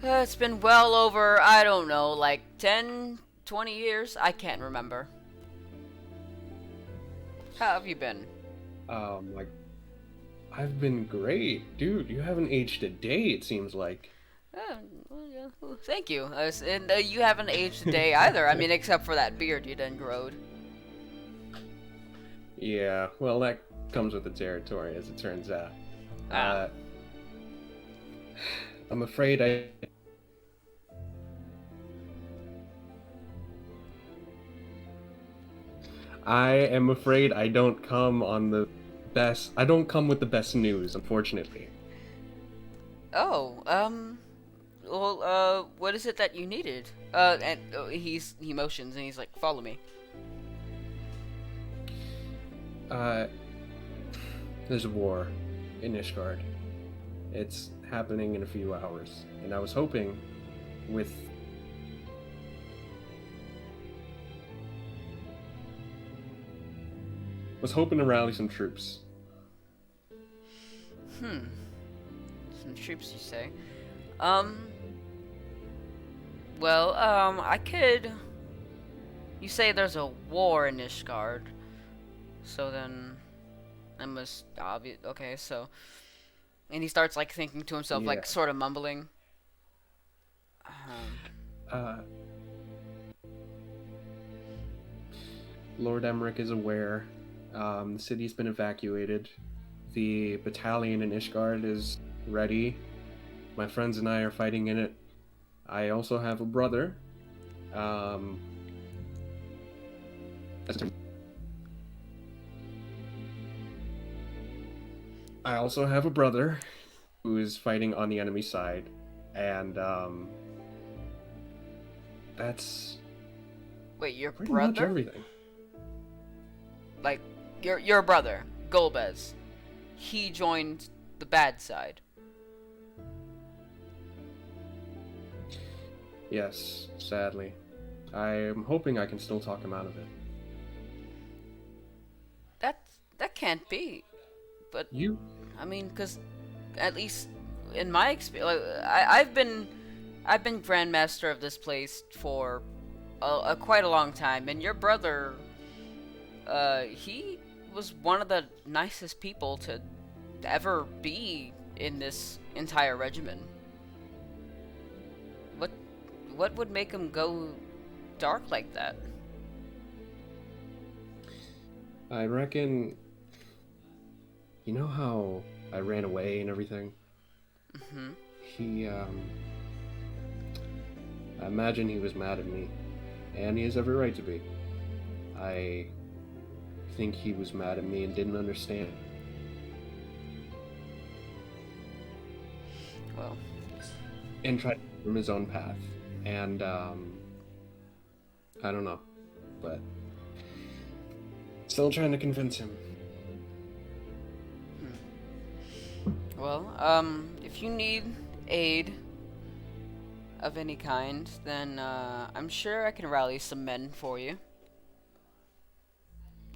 It's been well over, I don't know, like 10, 20 years? I can't remember. How have you been? Like, I've been great, dude. You haven't aged a day. It seems like. Well, yeah, well, thank you. And you haven't aged a day either. I mean, except for that beard you done growed. Yeah, well, that comes with the territory, as it turns out. Ah. I'm afraid I am afraid I don't come on the best. I don't come with the best news, unfortunately. Oh, what is it that you needed? And he motions and he's like, "Follow me." There's a war in Ishgard. It's happening in a few hours, and I was hoping with to rally some troops. Some troops, you say? Well, I could. You say there's a war in Ishgard, so then I must okay, so. And he starts like thinking to himself, Yeah. like sort of mumbling. Lord Emmerich is aware. The city's been evacuated. The battalion in Ishgard is ready. My friends and I are fighting in it. I also have a brother. I also have a brother who is fighting on the enemy side, and that's Wait, your pretty much brother? everything. Like your brother, Golbez. He joined the bad side. Yes, sadly. I'm hoping I can still talk him out of it. That can't be. But You? I mean, because at least in my experience, I've been grandmaster of this place for a quite a long time, and your brother, he was one of the nicest people to ever be in this entire regiment. What would make him go dark like that? I reckon. You know how I ran away and everything? Mm-hmm. I imagine he was mad at me. And he has every right to be. I think he was mad at me and didn't understand. Well, And tried to from his own path. And, I don't know. But still trying to convince him. Well, if you need aid of any kind, then I'm sure I can rally some men for you.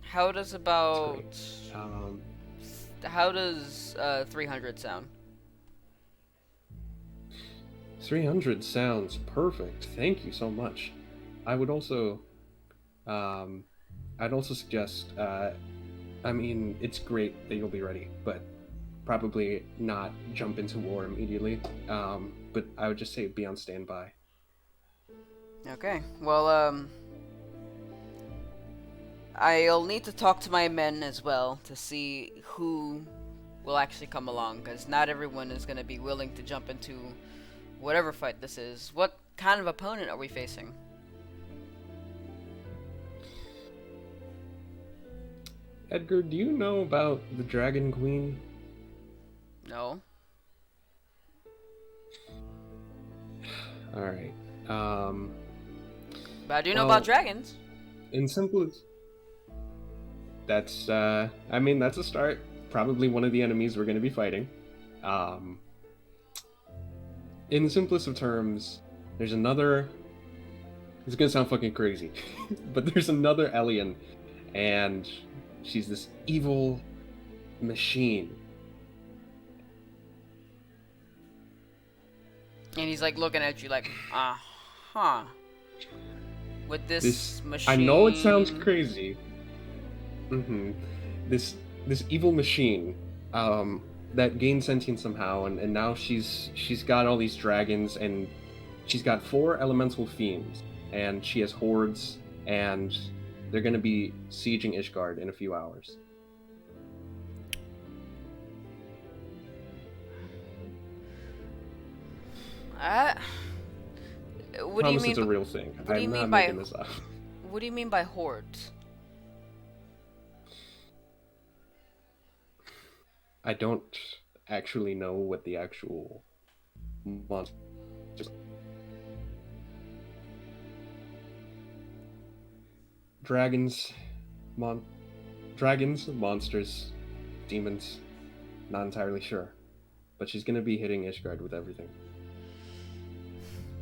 How does That's about great. how does 300 sound? 300 sounds perfect. Thank you so much. I would also, I'd also suggest, I mean, it's great that you'll be ready, but probably not jump into war immediately. But I would just say be on standby. Okay. Well, I'll need to talk to my men as well to see who will actually come along, because not everyone is going to be willing to jump into whatever fight this is. What kind of opponent are we facing? Edgar, do you know about the Dragon Queen? No. All right. But I do know Well, about dragons. in simplest, that's I mean that's a start. Probably one of the enemies we're going to be fighting. In the simplest of terms, there's another. It's gonna sound fucking crazy, but there's another alien, and she's this evil machine. And he's like looking at you like, huh. With this machine. I know it sounds crazy. This evil machine, that gained sentience somehow, and now she's got all these dragons, and she's got 4 elemental fiends, and she has hordes, and they're gonna be sieging Ishgard in a few hours. What do you Promise mean? it's a real thing. What do you I'm mean not by making this up. What do you mean by hordes? I don't actually know what the actual monster. Dragons, monsters, demons. Not entirely sure, but she's gonna be hitting Ishgard with everything.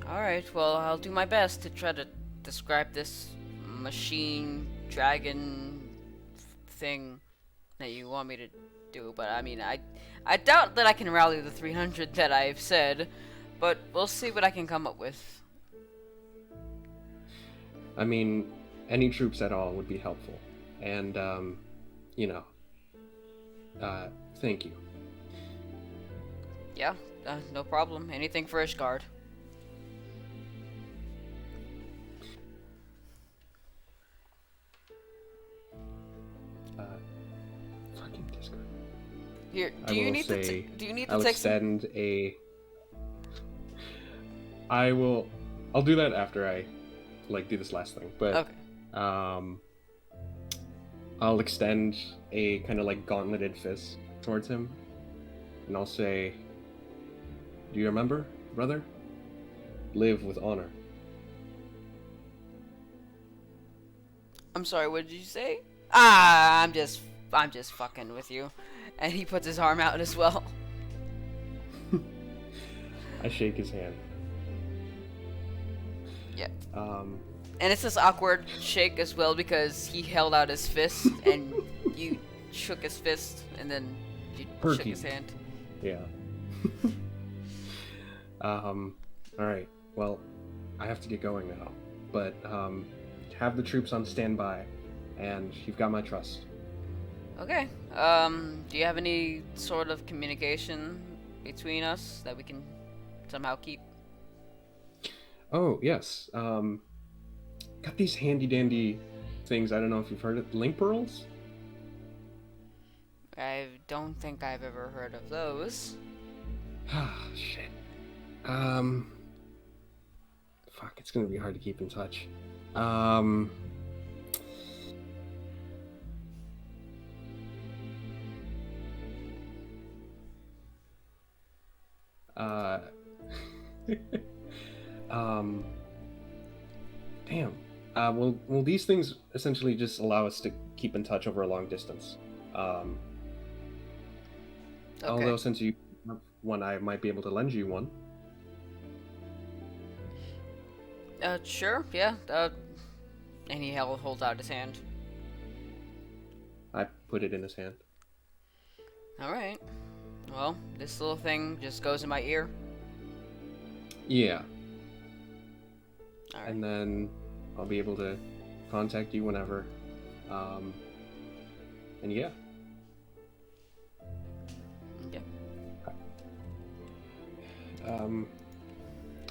Alright, well, I'll do my best to try to describe this machine, dragon thing that you want me to do, but I mean, I doubt that I can rally the 300 that I've said, but we'll see what I can come up with. I mean, any troops at all would be helpful, and you know, thank you. Yeah, no problem. Anything for Ishgard. Fucking Discord. Here, I do you will need say, do you need to I'll take some? extend a. I'll do that after I, do this last thing. But Okay. I'll extend a kind of gauntleted fist towards him, and I'll say, "Do you remember, brother? Live with honor." I'm sorry. What did you say? I'm just fucking with you. And he puts his arm out as well. I shake his hand. Yeah. Um, And it's this awkward shake as well because he held out his fist and you shook his fist and then you shook Perky. his hand. Yeah. All right. Well, I have to get going now, but have the troops on standby, and you've got my trust. Okay. Do you have any sort of communication between us that we can somehow keep? Oh yes. Got these handy dandy things. I don't know if you've heard of link pearls. I don't think I've ever heard of those. Ah, shit. Fuck. It's gonna be hard to keep in touch. Uh, damn. Well, these things essentially just allow us to keep in touch over a long distance. Okay. Although since you one, I might be able to lend you one. Sure, yeah. And he holds out his hand. I put it in his hand. Alright. Well, this little thing just goes in my ear. Yeah. Alright. And then I'll be able to contact you whenever. And yeah. Yeah.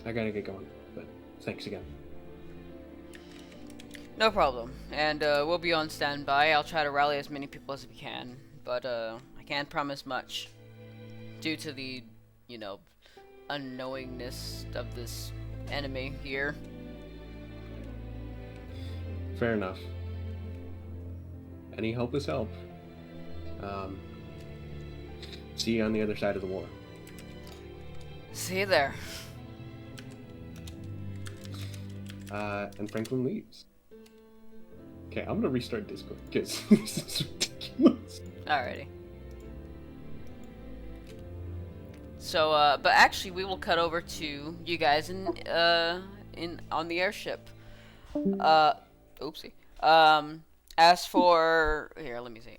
I gotta get going, but thanks again. No problem. And we'll be on standby. I'll try to rally as many people as we can, but I can't promise much due to the, unknowingness of this enemy here. Fair enough. Any help is help. See you on the other side of the war. See you there. And Franklin leaves. Okay, I'm gonna restart Discord because this is ridiculous. Alrighty. So, but actually, we will cut over to you guys on the airship. Oopsie. As for here, let me see.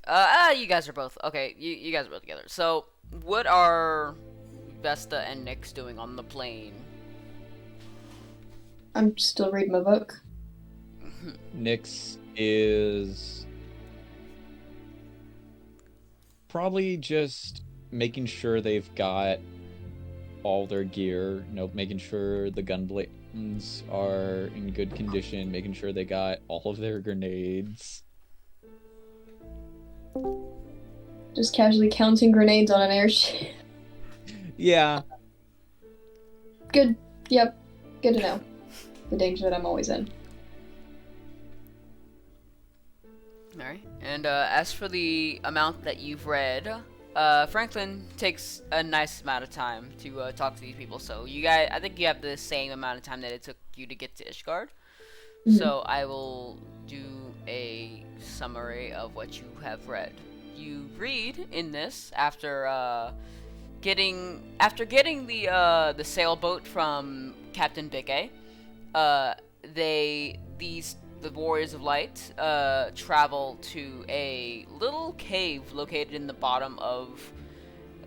You guys are both okay. You guys are both together. So, what are Vesta and Nyx doing on the plane? I'm still reading my book. Nyx is probably just making sure they've got all their gear, making sure the gun blades are in good condition, making sure they got all of their grenades. Just casually counting grenades on an airship. Yeah. Good. Yep. Good to know. The danger that I'm always in. Alright. And as for the amount that you've read, Franklin takes a nice amount of time to talk to these people. So you guys, I think you have the same amount of time that it took you to get to Ishgard. Mhm. So I will do a summary of what you have read. You read in this after getting the sailboat from Captain Bickey. The Warriors of Light travel to a little cave located in the bottom of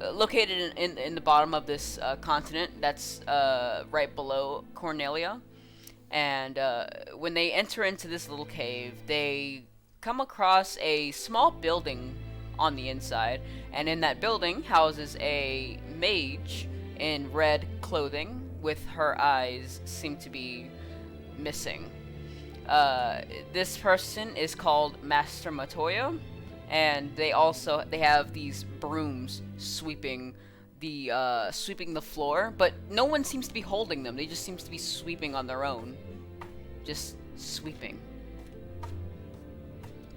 in the bottom of this continent that's right below Cornelia. And when they enter into this little cave, they come across a small building on the inside, and in that building houses a mage in red clothing with her eyes seem to be missing. This person is called Master Matoya, and they have these brooms sweeping the floor, but no one seems to be holding them. They just seems to be sweeping on their own, just sweeping.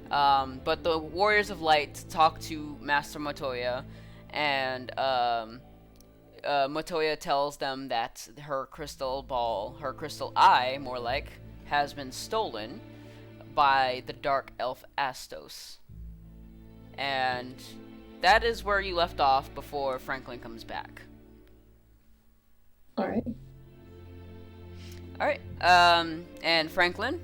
But the Warriors of Light talk to Master Matoya, and Matoya tells them that her crystal eye, more like, has been stolen by the dark elf Astos. And that is where you left off before Franklin comes back. Alright. Alright, and Franklin,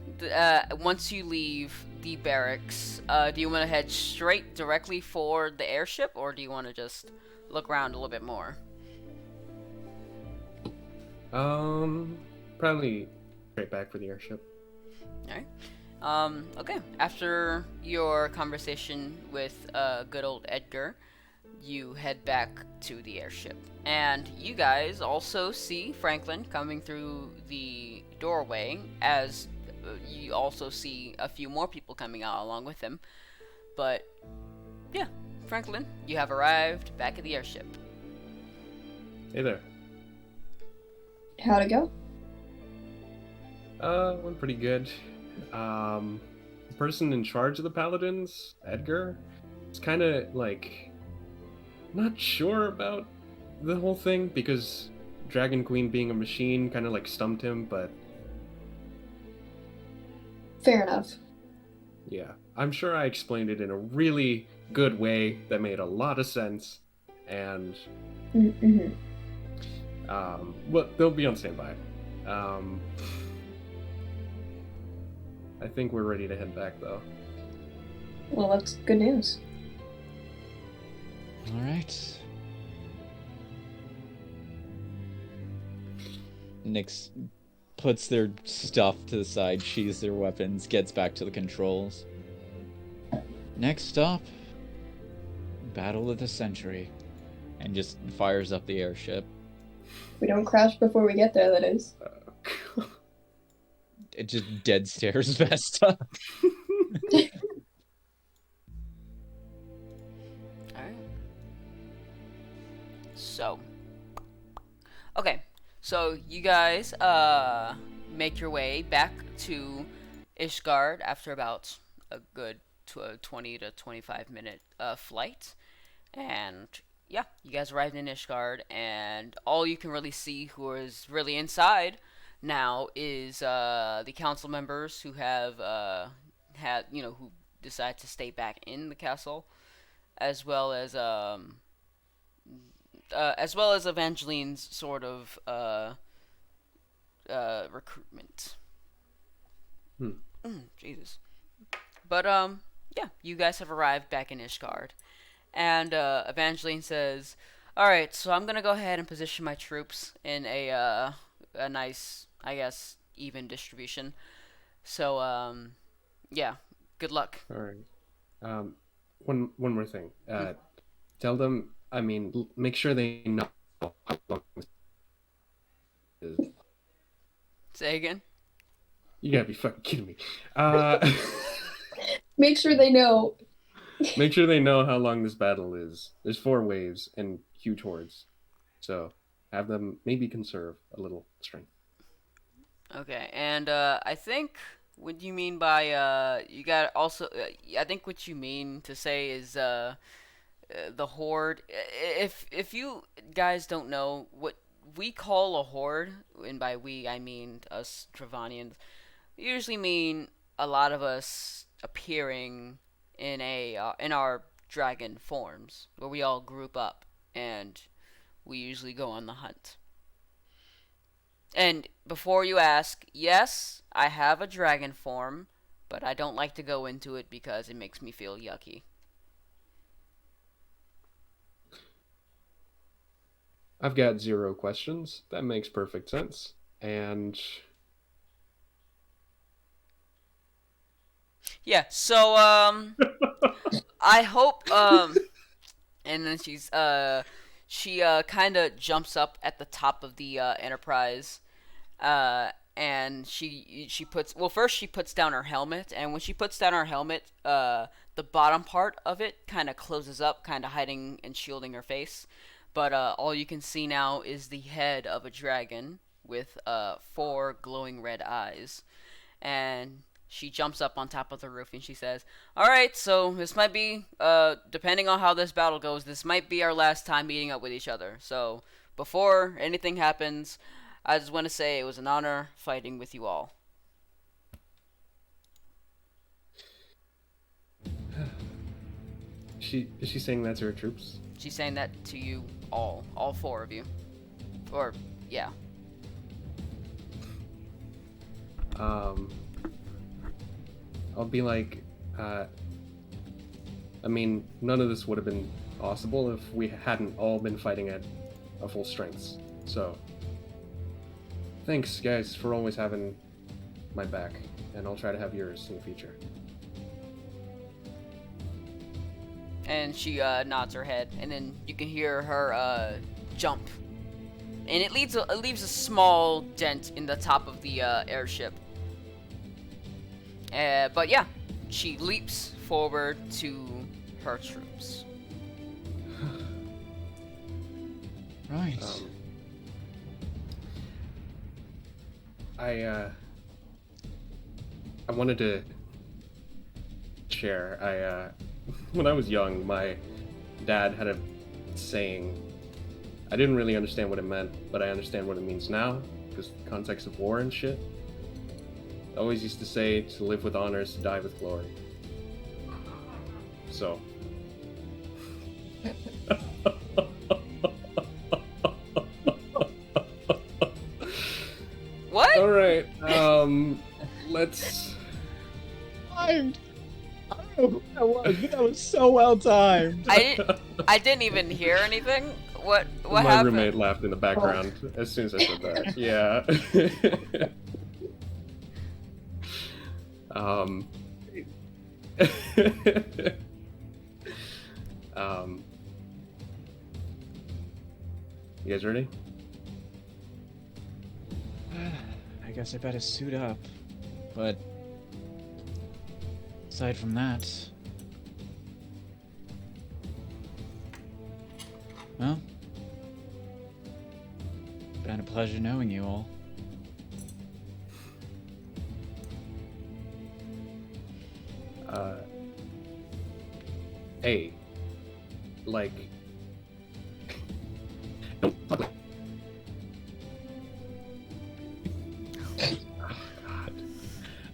once you leave the barracks, do you want to head straight directly for the airship, or do you want to just look around a little bit more? Probably straight back for the airship. Alright. Okay. After your conversation with good old Edgar, you head back to the airship. And you guys also see Franklin coming through the doorway, as you also see a few more people coming out along with him. But, yeah, Franklin, you have arrived back at the airship. Hey there. How'd it go? Went pretty good. The person in charge of the paladins, Edgar, is kind of like not sure about the whole thing because Dragon Queen being a machine kind of like stumped him, but Fair enough. yeah, I'm sure I explained it in a really good way that made a lot of sense. and Mm-hmm. But they'll be on standby. I think we're ready to head back, though. Well, that's good news. All right. Nyx puts their stuff to the side, sheathes their weapons, gets back to the controls. Next stop, Battle of the Century, and just fires up the airship. We don't crash before we get there, that is. It just dead stares Vesta. Alright. So. Okay. So you guys make your way back to Ishgard after about a good 20 to 25 minute flight. And yeah, you guys arrived in Ishgard, and all you can really see who is really inside now is the council members who have who decide to stay back in the castle, as well as Evangeline's sort of recruitment. Jesus. But yeah, you guys have arrived back in Ishgard, and Evangeline says, "All right, so I'm gonna go ahead and position my troops in a nice, I guess, even distribution. So yeah, good luck." All right. One more thing. Tell them. I mean, make sure they know how long this is. Say again. You gotta be fucking kidding me. Make sure they know. Make sure they know how long this battle is. There's 4 waves and huge hordes, so have them maybe conserve a little strength. Okay, and I think what you mean by you got also I think what you mean to say is the horde. If you guys don't know what we call a horde, and by we I mean us Travanians, we usually mean a lot of us appearing in our dragon forms, where we all group up and we usually go on the hunt. And before you ask, yes, I have a dragon form, but I don't like to go into it because it makes me feel yucky. I've got 0 questions. That makes perfect sense. And Yeah, so I hope and then she kind of jumps up at the top of the Enterprise, and she puts, well, first she puts down her helmet, and when she puts down her helmet, the bottom part of it kind of closes up, kind of hiding and shielding her face, but all you can see now is the head of a dragon with 4 glowing red eyes, and she jumps up on top of the roof and she says, "All right, so this might be, depending on how this battle goes, this might be our last time meeting up with each other. So before anything happens, I just want to say it was an honor fighting with you all." is she saying that to her troops? She's saying that to you all 4 of you. Or, yeah. I'll be like, I mean, none of this would have been possible if we hadn't all been fighting at our full strengths. So, thanks, guys, for always having my back, and I'll try to have yours in the future. And she nods her head, and then you can hear her jump. And it leaves a small dent in the top of the airship. But yeah, she leaps forward to her troops. Right. I wanted to share. When I was young, my dad had a saying. I didn't really understand what it meant, but I understand what it means now, because the context of war and shit. I always used to say, to live with honor is to die with glory. So. right. Let's. I don't know who that was, but that was so well timed. I didn't even hear anything. What My happened? roommate laughed in the background as soon as I said that. Yeah. um. You guys ready? I guess I better suit up. But aside from that, well, been a pleasure knowing you all. Hey, like, don't fuck with. Oh, God.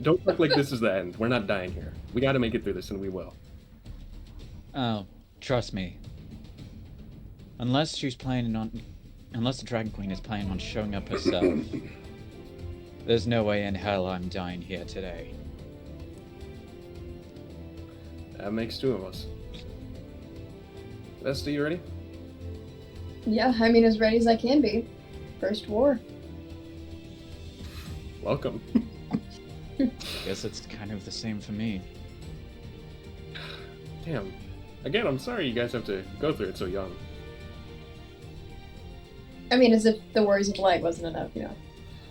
Don't look like this is the end. We're not dying here. We got to make it through this, and we will. Oh, trust me. Unless the Dragon Queen is planning on showing up herself, there's no way in hell I'm dying here today. That makes two of us. Vesta, you ready? Yeah, I mean, as ready as I can be. First war. Welcome. Guess it's kind of the same for me. Damn. Again, I'm sorry you guys have to go through it so young. I mean, as if the worries of leg wasn't enough, you know.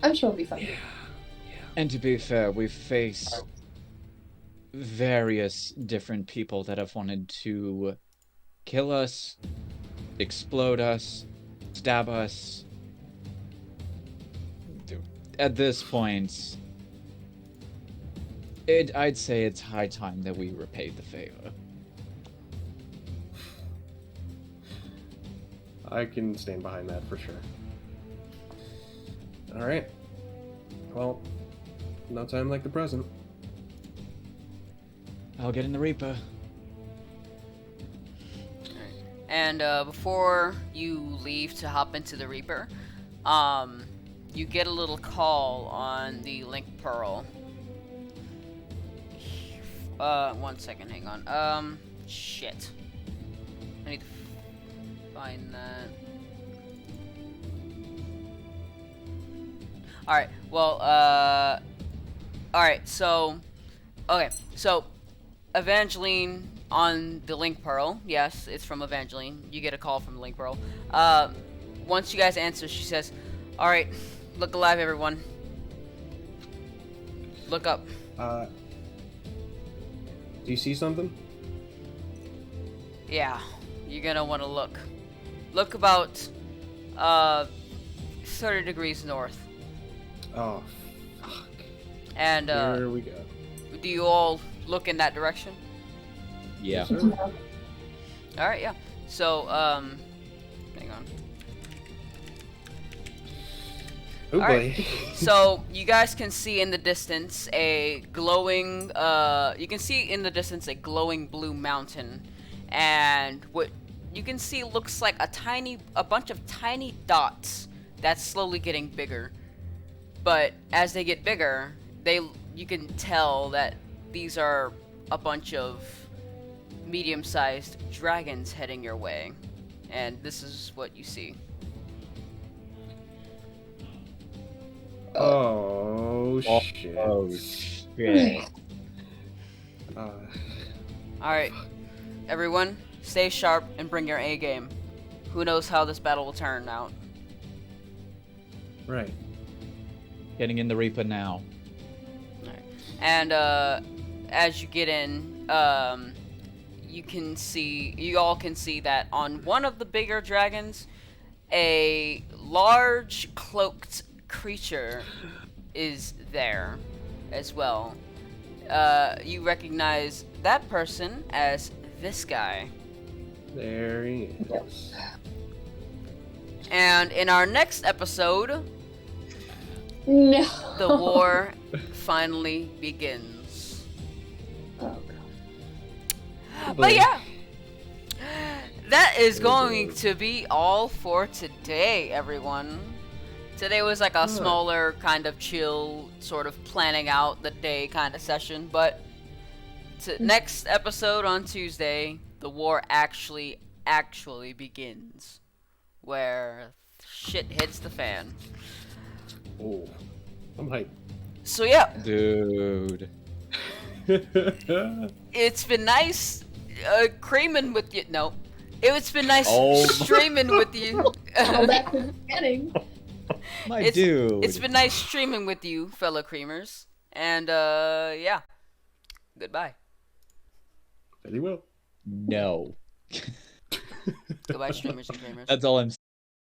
I'm sure it'll be fun. And to be fair, we've faced various different people that have wanted to kill us, explode us, stab us. At this point, I'd say it's high time that we repay the favor. I can stand behind that for sure. Alright. Well, no time like the present. I'll get in the Reaper. And before you leave to hop into the Reaper, you get a little call on the Link Pearl. 1 second, hang on. Shit. I need to find that. Alright, well, alright, so, okay, so, Evangeline on the Link Pearl, yes, it's from Evangeline, you get a call from the Link Pearl. Once you guys answer, she says, alright, look alive, everyone. Look up. Do you see something? Yeah, you're gonna want to look. Look about 30 degrees north. Oh, fuck. And Here we go. do you all look in that direction? Yeah. Yes, sir. All right, yeah. So hang on. Oh boy. Alright. So you guys can see in the distance a glowing blue mountain, and what you can see looks like a bunch of tiny dots that's slowly getting bigger. But as they get bigger, you can tell that these are a bunch of medium-sized dragons heading your way, and this is what you see. Oh, shit. Oh, shit. Alright, everyone, stay sharp and bring your A game. Who knows how this battle will turn out. Right. Getting in the Reaper now. Alright. And as you get in, you all can see that on one of the bigger dragons, a large cloaked creature is there as well. You recognize that person as this guy. There he is. And in our next episode, No. the war finally begins. Oh, God. But yeah, that is going to be all for today, everyone. Today was like a smaller, kind of chill, sort of planning out the day kind of session, but next episode on Tuesday, the war actually begins, where shit hits the fan. Oh, I'm hyped. So yeah, Dude. it's been nice creaming with you. No, it's been nice Oh. streaming with you. All back to the beginning. My dude. It's been nice streaming with you, fellow creamers, and yeah, goodbye. Very well. No. Goodbye, streamers and creamers. That's all I'm